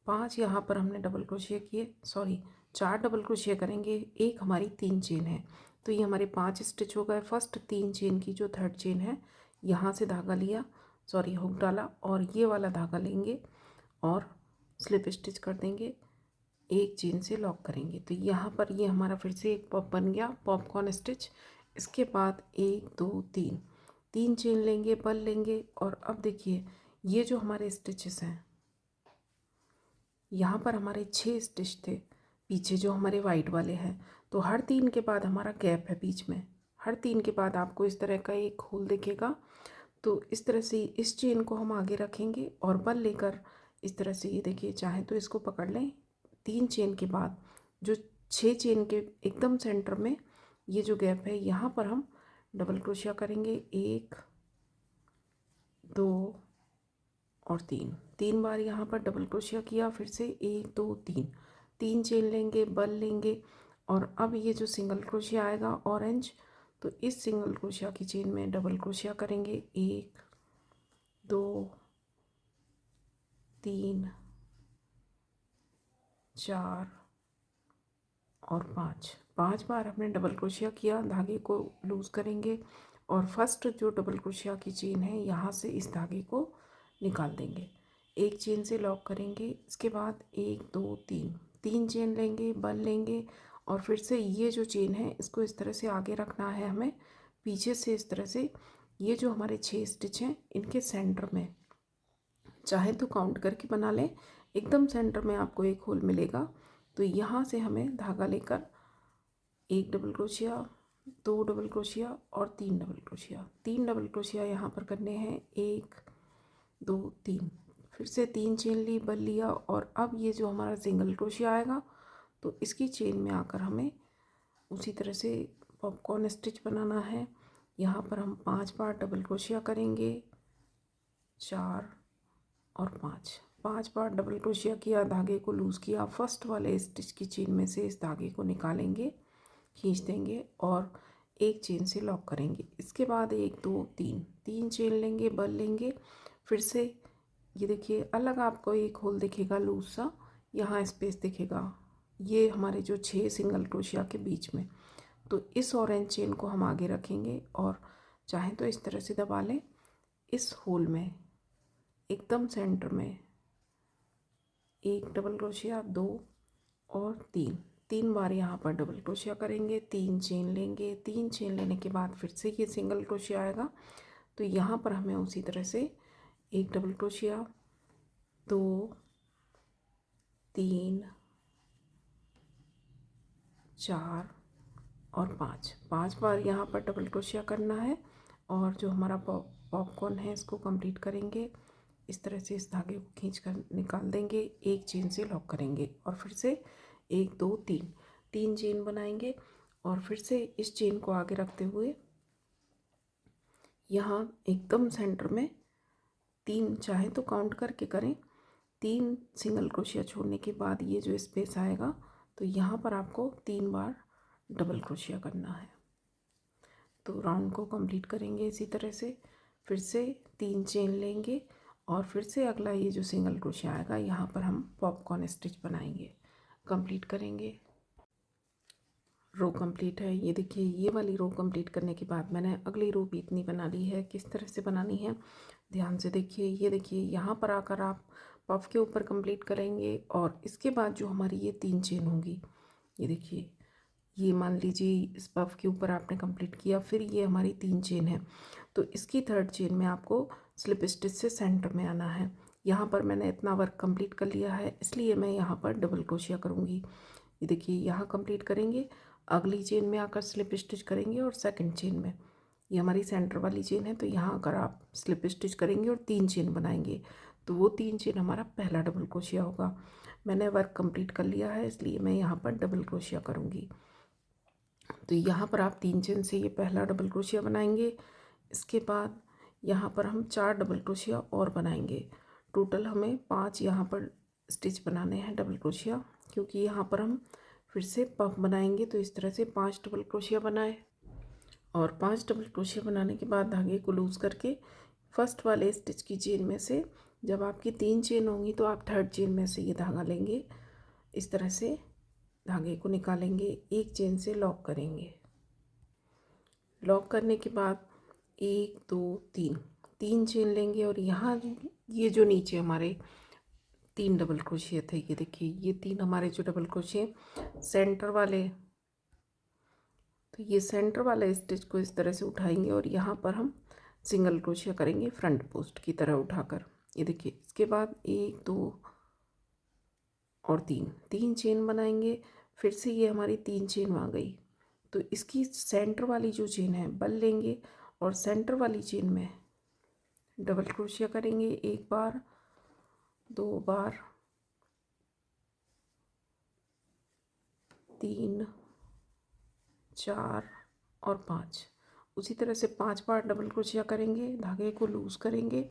5 यहाँ पर हमने डबल क्रोशिया किए, 4 डबल क्रोशिया करेंगे। एक हमारी 3 चेन है तो ये हमारे 5 स्टिच हो गए। फर्स्ट 3 चेन की जो थर्ड चेन है यहाँ से धागा लिया, सॉरी हुक डाला और ये वाला धागा लेंगे और स्लिप स्टिच कर देंगे, एक चेन से लॉक करेंगे। तो यहाँ पर ये हमारा फिर से एक पॉप बन गया, पॉपकॉर्न स्टिच। इसके बाद 1 2 3 3 चेन लेंगे, बल लेंगे और अब देखिए ये जो हमारे स्टिचेस हैं, यहाँ पर हमारे 6 स्टिच थे पीछे जो हमारे वाइट वाले हैं। तो हर 3 के बाद हमारा गैप है बीच में, हर 3 के बाद आपको इस तरह का एक होल दिखेगा। तो इस तरह से इस चेन को हम आगे रखेंगे और बल लेकर इस तरह से, ये देखिए चाहे तो इसको पकड़ लें। 3 चेन के बाद जो 6 चेन के एकदम सेंटर में ये जो गैप है, यहाँ पर हम डबल क्रोशिया करेंगे। 1 2 और 3 बार यहाँ पर डबल क्रोशिया किया। फिर से 1 2 3 चेन लेंगे, बल लेंगे और अब ये जो सिंगल क्रोशिया आएगा ऑरेंज, तो इस सिंगल क्रोशिया की चेन में डबल क्रोशिया करेंगे। 1 2 3 4 और 5 बार हमने डबल क्रोशिया किया। धागे को लूज़ करेंगे और फर्स्ट जो डबल क्रोशिया की चेन है यहाँ से इस धागे को निकाल देंगे, एक चेन से लॉक करेंगे। इसके बाद 1 2 3 चेन लेंगे, बल लेंगे और फिर से ये जो चेन है इसको इस तरह से आगे रखना है हमें, पीछे से इस तरह से। ये जो हमारे 6 स्टिच हैं इनके सेंटर में, चाहे तो काउंट करके बना लें, एकदम सेंटर में आपको एक होल मिलेगा। तो यहाँ से हमें धागा लेकर 1 डबल क्रोशिया, 2 डबल क्रोशिया और 3 डबल क्रोशिया, 3 डबल क्रोशिया यहाँ पर करने हैं। 1 2 3, फिर से 3 चेन ली, बल लिया और अब ये जो हमारा सिंगल क्रोशिया आएगा तो इसकी चेन में आकर हमें उसी तरह से पॉपकॉर्न स्टिच बनाना है। यहाँ पर हम 5 बार डबल क्रोशिया करेंगे, 4 और 5 बार डबल क्रोशिया किया, धागे को लूज़ किया, फर्स्ट वाले स्टिच की चेन में से इस धागे को निकालेंगे, खींच देंगे और एक चेन से लॉक करेंगे। इसके बाद 1 2 3 चेन लेंगे, बल लेंगे। फिर से ये देखिए अलग आपको एक होल दिखेगा लूज सा, यहाँ स्पेस दिखेगा, ये हमारे जो 6 सिंगल क्रोशिया के बीच में। तो इस ऑरेंज चेन को हम आगे रखेंगे और चाहे तो इस तरह से दबा लें। इस होल में एकदम सेंटर में 1 डबल क्रोशिया, 2 और 3 बार यहाँ पर डबल क्रोशिया करेंगे, 3 चेन लेंगे। 3 चेन लेने के बाद फिर से ये सिंगल क्रोशिया आएगा, तो यहाँ पर हमें उसी तरह से 1 डबल क्रोशिया, 2 3 4 और 5 बार यहाँ पर डबल क्रोशिया करना है और जो हमारा पॉपकॉर्न है इसको कंप्लीट करेंगे। इस तरह से इस धागे को खींच कर निकाल देंगे, एक चेन से लॉक करेंगे और फिर से 1 2 3 चेन बनाएंगे और फिर से इस चेन को आगे रखते हुए यहाँ एकदम सेंटर में 3, चाहे तो काउंट करके करें, 3 सिंगल क्रोशिया छोड़ने के बाद ये जो स्पेस आएगा तो यहाँ पर आपको 3 बार डबल क्रोशिया करना है। तो राउंड को कंप्लीट करेंगे इसी तरह से, फिर से 3 चेन लेंगे और फिर से अगला ये जो सिंगल क्रोशिया आएगा यहाँ पर हम पॉपकॉर्न स्टिच बनाएंगे, कंप्लीट करेंगे। रो कंप्लीट है, ये देखिए ये वाली रो कंप्लीट करने के बाद मैंने अगली रो भी इतनी बना ली है। किस तरह से बनानी है ध्यान से देखिए, ये देखिए यहाँ पर आकर आप पफ के ऊपर कंप्लीट करेंगे और इसके बाद जो हमारी ये 3 चेन होंगी, ये देखिए ये मान लीजिए इस पफ के ऊपर आपने कंप्लीट किया, फिर ये हमारी 3 चेन है, तो इसकी 3rd चेन में आपको स्लिप स्टिच से सेंटर में आना है। यहाँ पर मैंने इतना वर्क कंप्लीट कर लिया है इसलिए मैं यहाँ पर डबल क्रोशिया करूँगी। ये देखिए यहाँ कंप्लीट करेंगे, अगली चेन में आकर स्लिप स्टिच करेंगे और सेकंड चेन में, ये हमारी सेंटर वाली चेन है तो यहाँ आकर आप स्लिप स्टिच करेंगे और 3 चेन बनाएंगे, तो वो 3 चेन हमारा पहला डबल क्रोशिया होगा। मैंने वर्क कंप्लीट कर लिया है इसलिए मैं यहाँ पर डबल क्रोशिया करूँगी। तो यहाँ पर आप 3 चेन से ये पहला डबल क्रोशिया बनाएंगे। इसके बाद यहाँ पर हम 4 डबल क्रोशिया और बनाएंगे। टोटल हमें 5 यहाँ पर स्टिच बनाने हैं डबल क्रोशिया, क्योंकि यहाँ पर हम फिर से पफ बनाएंगे। तो इस तरह से 5 डबल क्रोशिया बनाए और 5 डबल क्रोशिया बनाने के बाद धागे को लूज़ करके फर्स्ट वाले स्टिच की चेन में से, जब आपकी 3 चेन होंगी तो आप 3rd चेन में से ये धागा लेंगे, इस तरह से धागे को निकालेंगे, एक चेन से लॉक करेंगे। लॉक करने के बाद 1 2 3 चेन लेंगे और यहाँ ये जो नीचे हमारे 3 डबल क्रोशिया थे, ये देखिए ये 3 हमारे जो डबल क्रोशिया सेंटर वाले, तो ये सेंटर वाले स्टिच को इस तरह से उठाएंगे और यहाँ पर हम सिंगल क्रोशिया करेंगे फ्रंट पोस्ट की तरह उठाकर। ये देखिए इसके बाद 1 2 और 3 चेन बनाएंगे। फिर से ये हमारी 3 चेन आ गई, तो इसकी सेंटर वाली जो चेन है बल लेंगे और सेंटर वाली चेन में डबल क्रोशिया करेंगे। 1 बार, 2 बार, 3 4 और 5। उसी तरह से 5 बार डबल क्रोशिया करेंगे, धागे को लूज़ करेंगे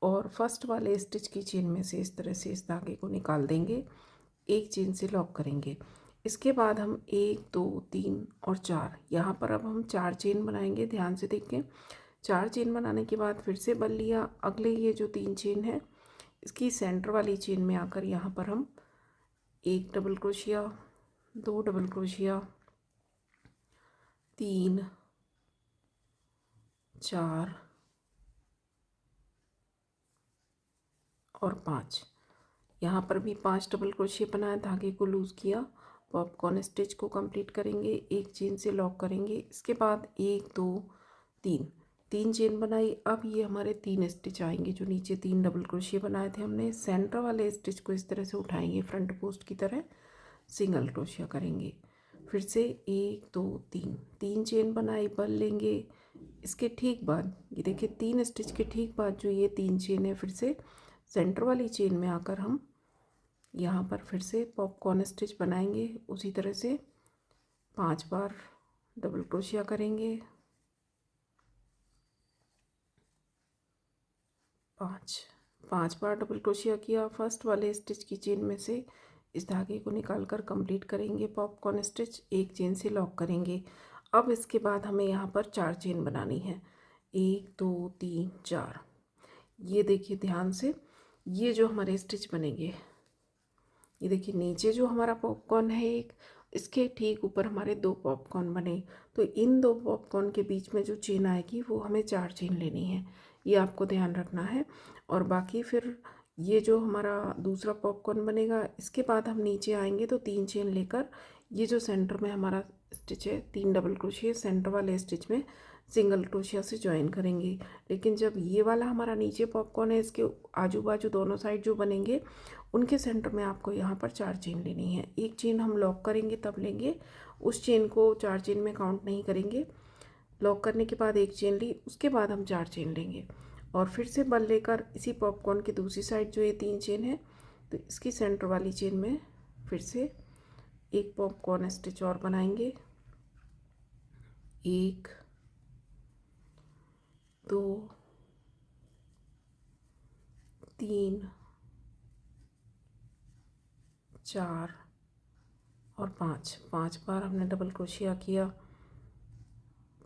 और फर्स्ट वाले स्टिच की चेन में से इस तरह से इस धागे को निकाल देंगे, एक चेन से लॉक करेंगे। इसके बाद हम 1 2 3 और 4, यहाँ पर अब हम 4 चेन बनाएंगे। ध्यान से देखें, 4 चेन बनाने के बाद फिर से बल लिया, अगले ये जो 3 चेन है इसकी सेंटर वाली चेन में आकर यहाँ पर हम 1 डबल क्रोशिया, 2 डबल क्रोशिया, 3 4 और 5, यहाँ पर भी 5 डबल क्रोशिया बनाया, धागे को लूज़ किया, पॉपकॉर्न स्टिच को कंप्लीट करेंगे, एक चेन से लॉक करेंगे। इसके बाद 1 2 3 चेन बनाई। अब ये हमारे 3 स्टिच आएंगे जो नीचे 3 डबल क्रोशिया बनाए थे हमने। सेंटर वाले स्टिच को इस तरह से उठाएंगे, फ्रंट पोस्ट की तरह सिंगल क्रोशिया करेंगे। फिर से 1 2 3 चेन बनाई, बल लेंगे। इसके ठीक बाद ये देखिए 3 स्टिच के ठीक बाद जो ये 3 चेन है, फिर से सेंटर वाली चेन में आकर हम यहाँ पर फिर से पॉपकॉर्न स्टिच बनाएंगे। उसी तरह से 5 बार डबल क्रोशिया करेंगे, 5 बार डबल क्रोशिया किया। फर्स्ट वाले स्टिच की चेन में से इस धागे को निकालकर कंप्लीट करेंगे पॉपकॉर्न स्टिच, एक चेन से लॉक करेंगे। अब इसके बाद हमें यहाँ पर 4 चेन बनानी है, 1 2 3 4। ये देखिए ध्यान से, ये जो हमारे स्टिच बनेंगे, ये देखिए नीचे जो हमारा पॉपकॉर्न है एक, इसके ठीक ऊपर हमारे 2 पॉपकॉर्न बने, तो इन 2 पॉपकॉर्न के बीच में जो चेन आएगी वो हमें 4 चेन लेनी है, ये आपको ध्यान रखना है। और बाकी फिर ये जो हमारा दूसरा पॉपकॉर्न बनेगा, इसके बाद हम नीचे आएंगे तो 3 चेन लेकर ये जो सेंटर में हमारा स्टिच है 3 डबल क्रोशिया सेंटर वाले स्टिच में सिंगल क्रोशिया से ज्वाइन करेंगे। लेकिन जब ये वाला हमारा नीचे पॉपकॉर्न है, इसके आजू बाजू दोनों साइड जो बनेंगे उनके सेंटर में आपको यहाँ पर 4 चेन लेनी है। एक चेन हम लॉक करेंगे तब लेंगे, उस चेन को 4 चेन में काउंट नहीं करेंगे। लॉक करने के बाद एक चेन ली, उसके बाद हम 4 चेन लेंगे और फिर से बल लेकर इसी पॉपकॉर्न की दूसरी साइड जो ये 3 चेन है, तो इसकी सेंटर वाली चेन में फिर से एक पॉपकॉर्न स्टिच और बनाएंगे, 1 2 3 4 और 5 बार हमने डबल क्रोशिया किया।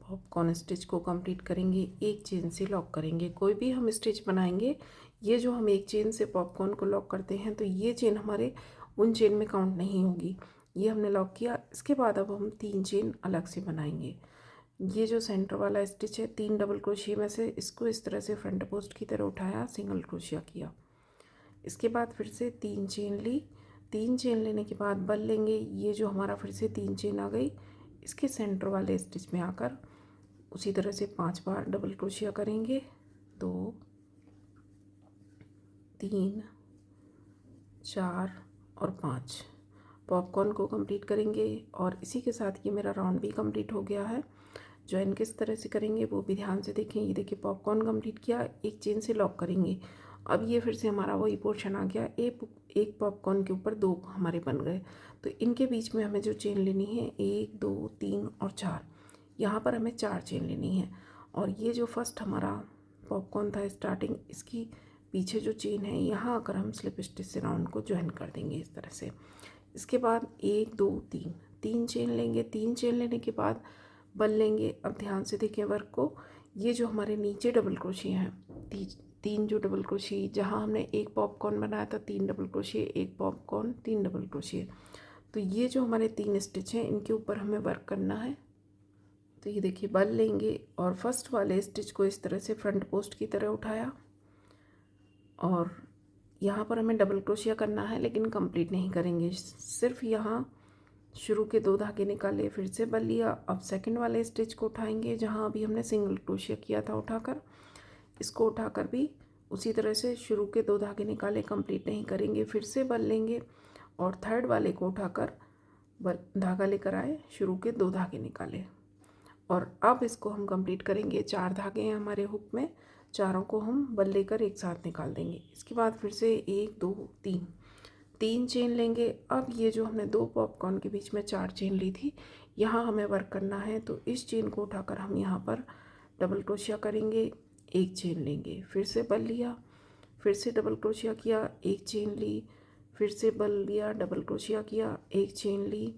पॉपकॉर्न स्टिच को कंप्लीट करेंगे, एक चेन से लॉक करेंगे। कोई भी हम स्टिच बनाएंगे, ये जो हम एक चेन से पॉपकॉर्न को लॉक करते हैं तो ये चेन हमारे उन चेन में काउंट नहीं होगी। ये हमने लॉक किया, इसके बाद अब हम 3 चेन अलग से बनाएंगे। ये जो सेंटर वाला स्टिच है 3 डबल क्रोशिया में से इसको इस तरह से फ्रंट पोस्ट की तरह उठाया, सिंगल क्रोशिया किया। इसके बाद फिर से 3 चेन ली, 3 चेन लेने के बाद बल लेंगे। ये जो हमारा फिर से 3 चेन आ गई, इसके सेंटर वाले स्टिच में आकर उसी तरह से 5 बार डबल क्रोशिया करेंगे, 2 3 4 और 5। पॉपकॉर्न को कंप्लीट करेंगे और इसी के साथ ये मेरा राउंड भी कंप्लीट हो गया है। ज्वाइन किस तरह से करेंगे वो भी ध्यान से देखें। ये देखिए पॉपकॉर्न कंप्लीट किया, एक चेन से लॉक करेंगे। अब ये फिर से हमारा वही पोर्शन आ गया, एक पॉपकॉर्न के ऊपर 2 हमारे बन गए, तो इनके बीच में हमें जो चेन लेनी है 1 2 3 और 4, यहाँ पर हमें 4 चेन लेनी है। और ये जो फर्स्ट हमारा पॉपकॉर्न था स्टार्टिंग, इसकी पीछे जो चेन है यहाँ आकर हम स्लिप स्टिच से राउंड को ज्वाइन कर देंगे इस तरह से। इसके बाद 1 2 3 चेन लेंगे, 3 चेन लेने के बाद बल लेंगे। अब ध्यान से देखें वर्क को, ये जो हमारे नीचे डबल क्रोशिया हैं, 3 जो डबल क्रोशिया, जहाँ हमने एक पॉपकॉर्न बनाया था 3 डबल क्रोशिया, एक पॉपकॉर्न 3 डबल क्रोशिया, तो ये जो हमारे 3 स्टिच हैं इनके ऊपर हमें वर्क करना है। तो ये देखिए बल लेंगे और फर्स्ट वाले स्टिच को इस तरह से फ्रंट पोस्ट की तरह उठाया और यहाँ पर हमें डबल क्रोशिया करना है, लेकिन कंप्लीट नहीं करेंगे, सिर्फ यहाँ शुरू के 2 धागे निकाले, फिर से बल लिया। अब सेकंड वाले स्टिच को उठाएंगे जहाँ अभी हमने सिंगल क्रोशिया किया था उठाकर, इसको उठाकर भी उसी तरह से शुरू के 2 धागे निकाले, कंप्लीट नहीं करेंगे, फिर से बल लेंगे और थर्ड वाले को उठाकर बल धागा लेकर आए, शुरू के 2 धागे निकाले और अब इसको हम कंप्लीट करेंगे। 4 धागे हैं हमारे हुक में, चारों को हम बल लेकर एक साथ निकाल देंगे। इसके बाद फिर से 1 2 3 चेन लेंगे। अब ये जो हमने 2 पॉपकॉर्न के बीच में 4 चेन ली थी, यहाँ हमें वर्क करना है, तो इस चेन को उठाकर हम यहाँ पर डबल क्रोशिया करेंगे, 1 चेन लेंगे, फिर से बल लिया, फिर से डबल क्रोशिया किया, 1 चेन ली, फिर से बल लिया, डबल क्रोशिया किया, 1 चेन ली,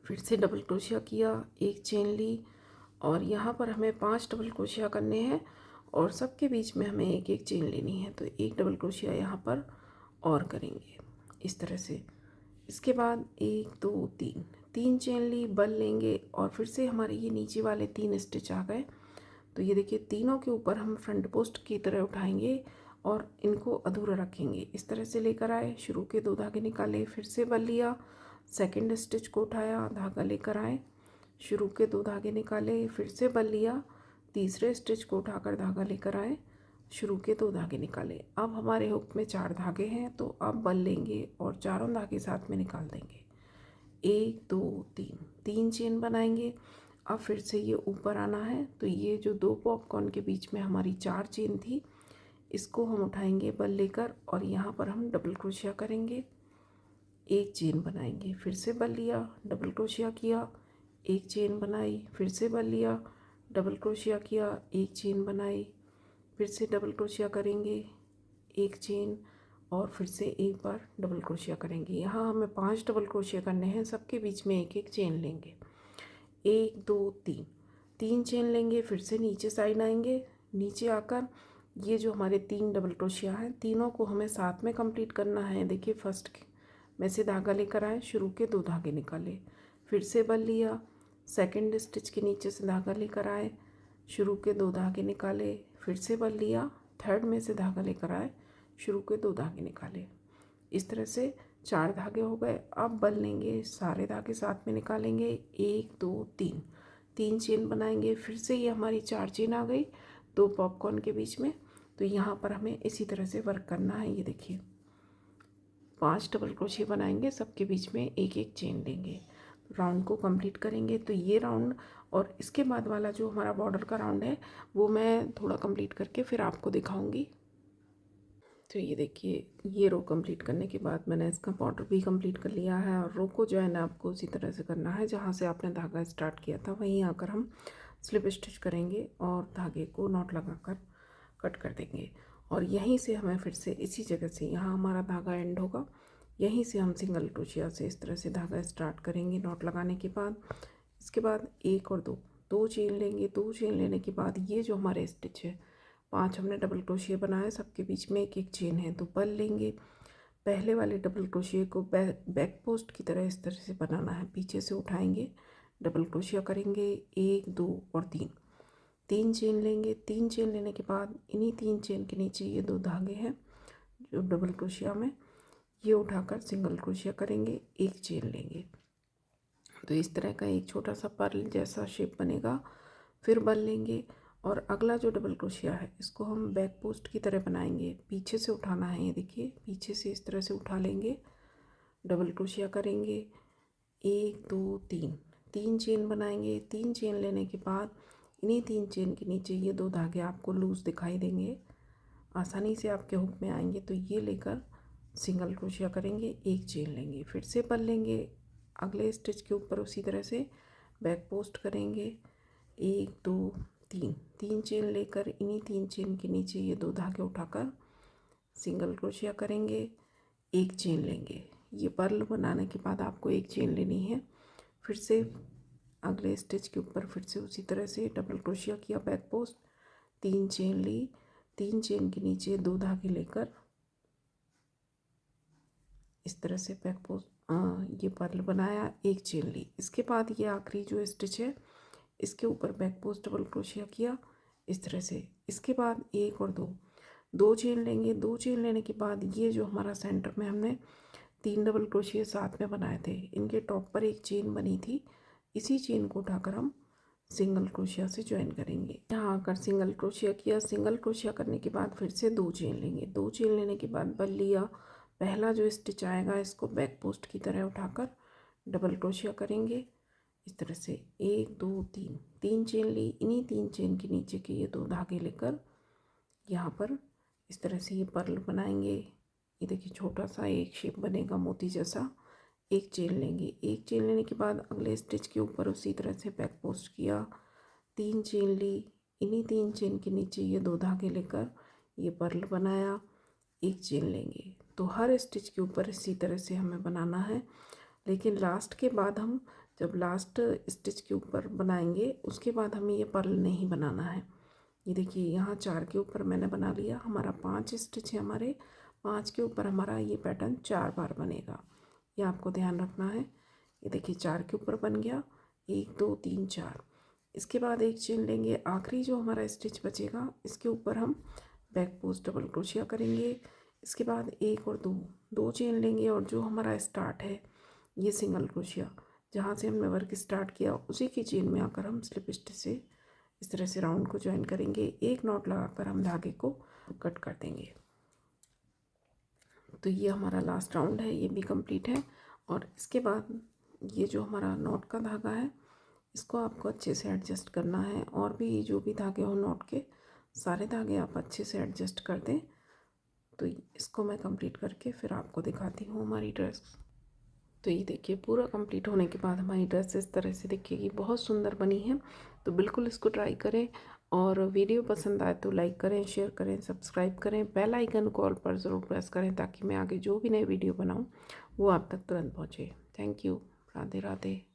फिर से डबल क्रोशिया किया, 1 चेन ली और यहाँ पर हमें 5 डबल क्रोशिया करने हैं और सबके बीच में हमें 1 1 चेन लेनी है, तो 1 डबल क्रोशिया यहाँ पर और करेंगे इस तरह से। इसके बाद 1 2 3 चेन ली, बल लेंगे और फिर से हमारे ये नीचे वाले 3 स्टिच आ गए, तो ये देखिए तीनों के ऊपर हम फ्रंट पोस्ट की तरह उठाएंगे और इनको अधूरा रखेंगे। इस तरह से लेकर आए, शुरू के 2 धागे निकाले, फिर से बल लिया, सेकंड स्टिच को उठाया, धागा लेकर आए, शुरू के 2 धागे निकाले, फिर से बल लिया, तीसरे स्टिच को उठाकर धागा लेकर आए, शुरू के 2 धागे निकाले। अब हमारे हुक में 4 धागे हैं, तो अब बल लेंगे और चारों धागे साथ में निकाल देंगे। 1 2 3 चेन बनाएंगे। अब फिर से ये ऊपर आना है, तो ये जो 2 पॉपकॉर्न के बीच में हमारी 4 चेन थी, इसको हम उठाएंगे बल लेकर और यहाँ पर हम डबल क्रोशिया करेंगे, 1 चेन बनाएंगे, फिर से बल लिया, डबल क्रोशिया किया, 1 चेन बनाई, फिर से बल लिया, डबल क्रोशिया किया, 1 चेन बनाई, फिर से डबल क्रोशिया करेंगे, 1 चेन और फिर से एक बार डबल क्रोशिया करेंगे। यहाँ हमें 5 डबल क्रोशिया करने हैं, सबके बीच में 1 1 चेन लेंगे, 1 2 3 चेन लेंगे, फिर से नीचे साइड आएंगे, नीचे आकर ये जो हमारे 3 डबल क्रोशिया हैं, तीनों को हमें साथ में कंप्लीट करना है। देखिए फर्स्ट में से धागा लेकर आए, शुरू के 2 धागे निकाले, फिर से बल लिया, सेकंड स्टिच के नीचे से धागा लेकर आए, शुरू के 2 धागे निकाले, फिर से बल लिया, थर्ड में से धागा लेकर आए, शुरू के 2 धागे निकाले। इस तरह से 4 धागे हो गए। अब बल लेंगे, सारे धागे साथ में निकालेंगे, 1 2 3 चेन बनाएंगे, फिर से ये हमारी 4 चेन आ गई 2 पॉपकॉर्न के बीच में। तो यहाँ पर हमें इसी तरह से वर्क करना है। ये देखिए 5 डबल क्रोशिया बनाएंगे, सबके बीच में 1 1 चेन लेंगे, राउंड को कंप्लीट करेंगे। तो ये राउंड और इसके बाद वाला जो हमारा बॉर्डर का राउंड है, वो मैं थोड़ा कंप्लीट करके फिर आपको दिखाऊंगी। तो ये देखिए ये रो कंप्लीट करने के बाद मैंने इसका बॉर्डर भी कंप्लीट कर लिया है और रो को जो है ना आपको उसी तरह से करना है जहाँ से आपने धागा स्टार्ट किया था, वहीं आकर हम स्लिप स्टिच करेंगे और धागे को नॉट लगाकर कट कर देंगे। और यहीं से हमें फिर से इसी जगह से, यहाँ हमारा धागा एंड होगा, यहीं से हम सिंगल क्रोशिया से इस तरह से धागा स्टार्ट करेंगे नॉट लगाने के बाद। इसके बाद 1 और 2 चेन लेंगे, 2 चेन लेने के बाद ये जो हमारे स्टिच है, 5 हमने डबल क्रोशिया बनाए, सबके बीच में 1 1 चेन है, तो बल लेंगे, पहले वाले डबल क्रोशिया को बैक पोस्ट की तरह इस तरह से बनाना है, पीछे से उठाएंगे, डबल क्रोशिया करेंगे, 1 2 और 3 चेन लेंगे। 3 चेन लेने के बाद इन्हीं 3 चेन के नीचे ये 2 धागे हैं जो डबल क्रोशिया में, ये उठाकर सिंगल क्रोशिया करेंगे, 1 चेन लेंगे, तो इस तरह का एक छोटा सा पर्ल जैसा शेप बनेगा। फिर बल लेंगे और अगला जो डबल क्रोशिया है इसको हम बैक पोस्ट की तरह बनाएंगे, पीछे से उठाना है। ये देखिए पीछे से इस तरह से उठा लेंगे, डबल क्रोशिया करेंगे, 1 2 3 चेन बनाएंगे। 3 चेन लेने के बाद इन्हीं 3 चेन के नीचे ये 2 धागे आपको लूज़ दिखाई देंगे, आसानी से आपके हुक में आएंगे, तो ये लेकर सिंगल क्रोशिया करेंगे, 1 चेन लेंगे, फिर से बल लेंगे, अगले स्टिच के ऊपर उसी तरह से बैक पोस्ट करेंगे, 1 2 3 चेन लेकर इन्हीं 3 चेन के नीचे ये 2 धागे उठाकर सिंगल क्रोशिया करेंगे, 1 चेन लेंगे। ये पर्ल बनाने के बाद आपको 1 चेन लेनी है, फिर से अगले स्टिच के ऊपर फिर से उसी तरह से डबल क्रोशिया किया, बैक पोस्ट, 3 चेन ली, 3 चेन के नीचे 2 धागे लेकर इस तरह से बैक पोस्ट ये पर्ल बनाया, 1 चेन ली। इसके बाद ये आखिरी जो स्टिच है इसके ऊपर बैक पोस्ट डबल क्रोशिया किया इस तरह से। इसके बाद एक और दो चेन लेंगे। 2 चेन लेने के बाद ये जो हमारा सेंटर में हमने 3 डबल क्रोशिया साथ में बनाए थे, इनके टॉप पर एक चेन बनी थी, इसी चेन को उठाकर हम सिंगल क्रोशिया से ज्वाइन करेंगे। यहाँ आकर सिंगल क्रोशिया किया। सिंगल क्रोशिया करने के बाद फिर से 2 चेन लेंगे। 2 चेन लेने के बाद बल लिया। पहला जो स्टिच आएगा इसको बैक पोस्ट की तरह उठाकर डबल क्रोशिया करेंगे इस तरह से। 1 2 3 3 चेन ली। इन्हीं 3 चेन के नीचे के ये 2 धागे लेकर यहाँ पर इस तरह से ये पर्ल बनाएंगे। ये देखिए छोटा सा एक शेप बनेगा मोती जैसा। एक चेन लेंगे। एक चेन लेने के बाद अगले स्टिच के ऊपर उसी तरह से बैक पोस्ट किया। 3 चेन ली। इन्हीं 3 चेन के नीचे ये 2 धागे लेकर ये पर्ल बनाया। एक चेन लेंगे। तो हर स्टिच के ऊपर इसी तरह से हमें बनाना है, लेकिन लास्ट के बाद हम जब लास्ट स्टिच के ऊपर बनाएंगे उसके बाद हमें ये पर्ल नहीं बनाना है। ये देखिए यहाँ 4 के ऊपर मैंने बना लिया। हमारा 5 स्टिच है, हमारे 5 के ऊपर हमारा ये पैटर्न 4 बार बनेगा, ये आपको ध्यान रखना है। ये देखिए 4 के ऊपर बन गया, 1 2 3 4। इसके बाद एक चेन लेंगे। आखिरी जो हमारा स्टिच बचेगा इसके ऊपर हम बैक पोस्ट डबल क्रोशिया करेंगे। इसके बाद 1 और 2 चेन लेंगे और जो हमारा स्टार्ट है ये सिंगल क्रोशिया, जहाँ से हमने वर्क स्टार्ट किया उसी की चेन में आकर हम स्लिप स्टिच से इस तरह से राउंड को ज्वाइन करेंगे। एक नॉट लगाकर हम धागे को कट कर देंगे। तो ये हमारा लास्ट राउंड है, ये भी कंप्लीट है। और इसके बाद ये जो हमारा नॉट का धागा है इसको आपको अच्छे से एडजस्ट करना है, और भी जो भी धागे हो नॉट के सारे धागे आप अच्छे से एडजस्ट कर दें। तो इसको मैं कंप्लीट करके फिर आपको दिखाती हूँ हमारी ड्रेस। तो ये देखिए पूरा कंप्लीट होने के बाद हमारी ड्रेस इस तरह से दिखेगी, बहुत सुंदर बनी है। तो बिल्कुल इसको ट्राई करें, और वीडियो पसंद आए तो लाइक करें, शेयर करें, सब्सक्राइब करें, बेल आइकन को ऑल पर ज़रूर प्रेस करें ताकि मैं आगे जो भी नई वीडियो बनाऊं वो आप तक तुरंत पहुंचे। Thank you. राधे राधे।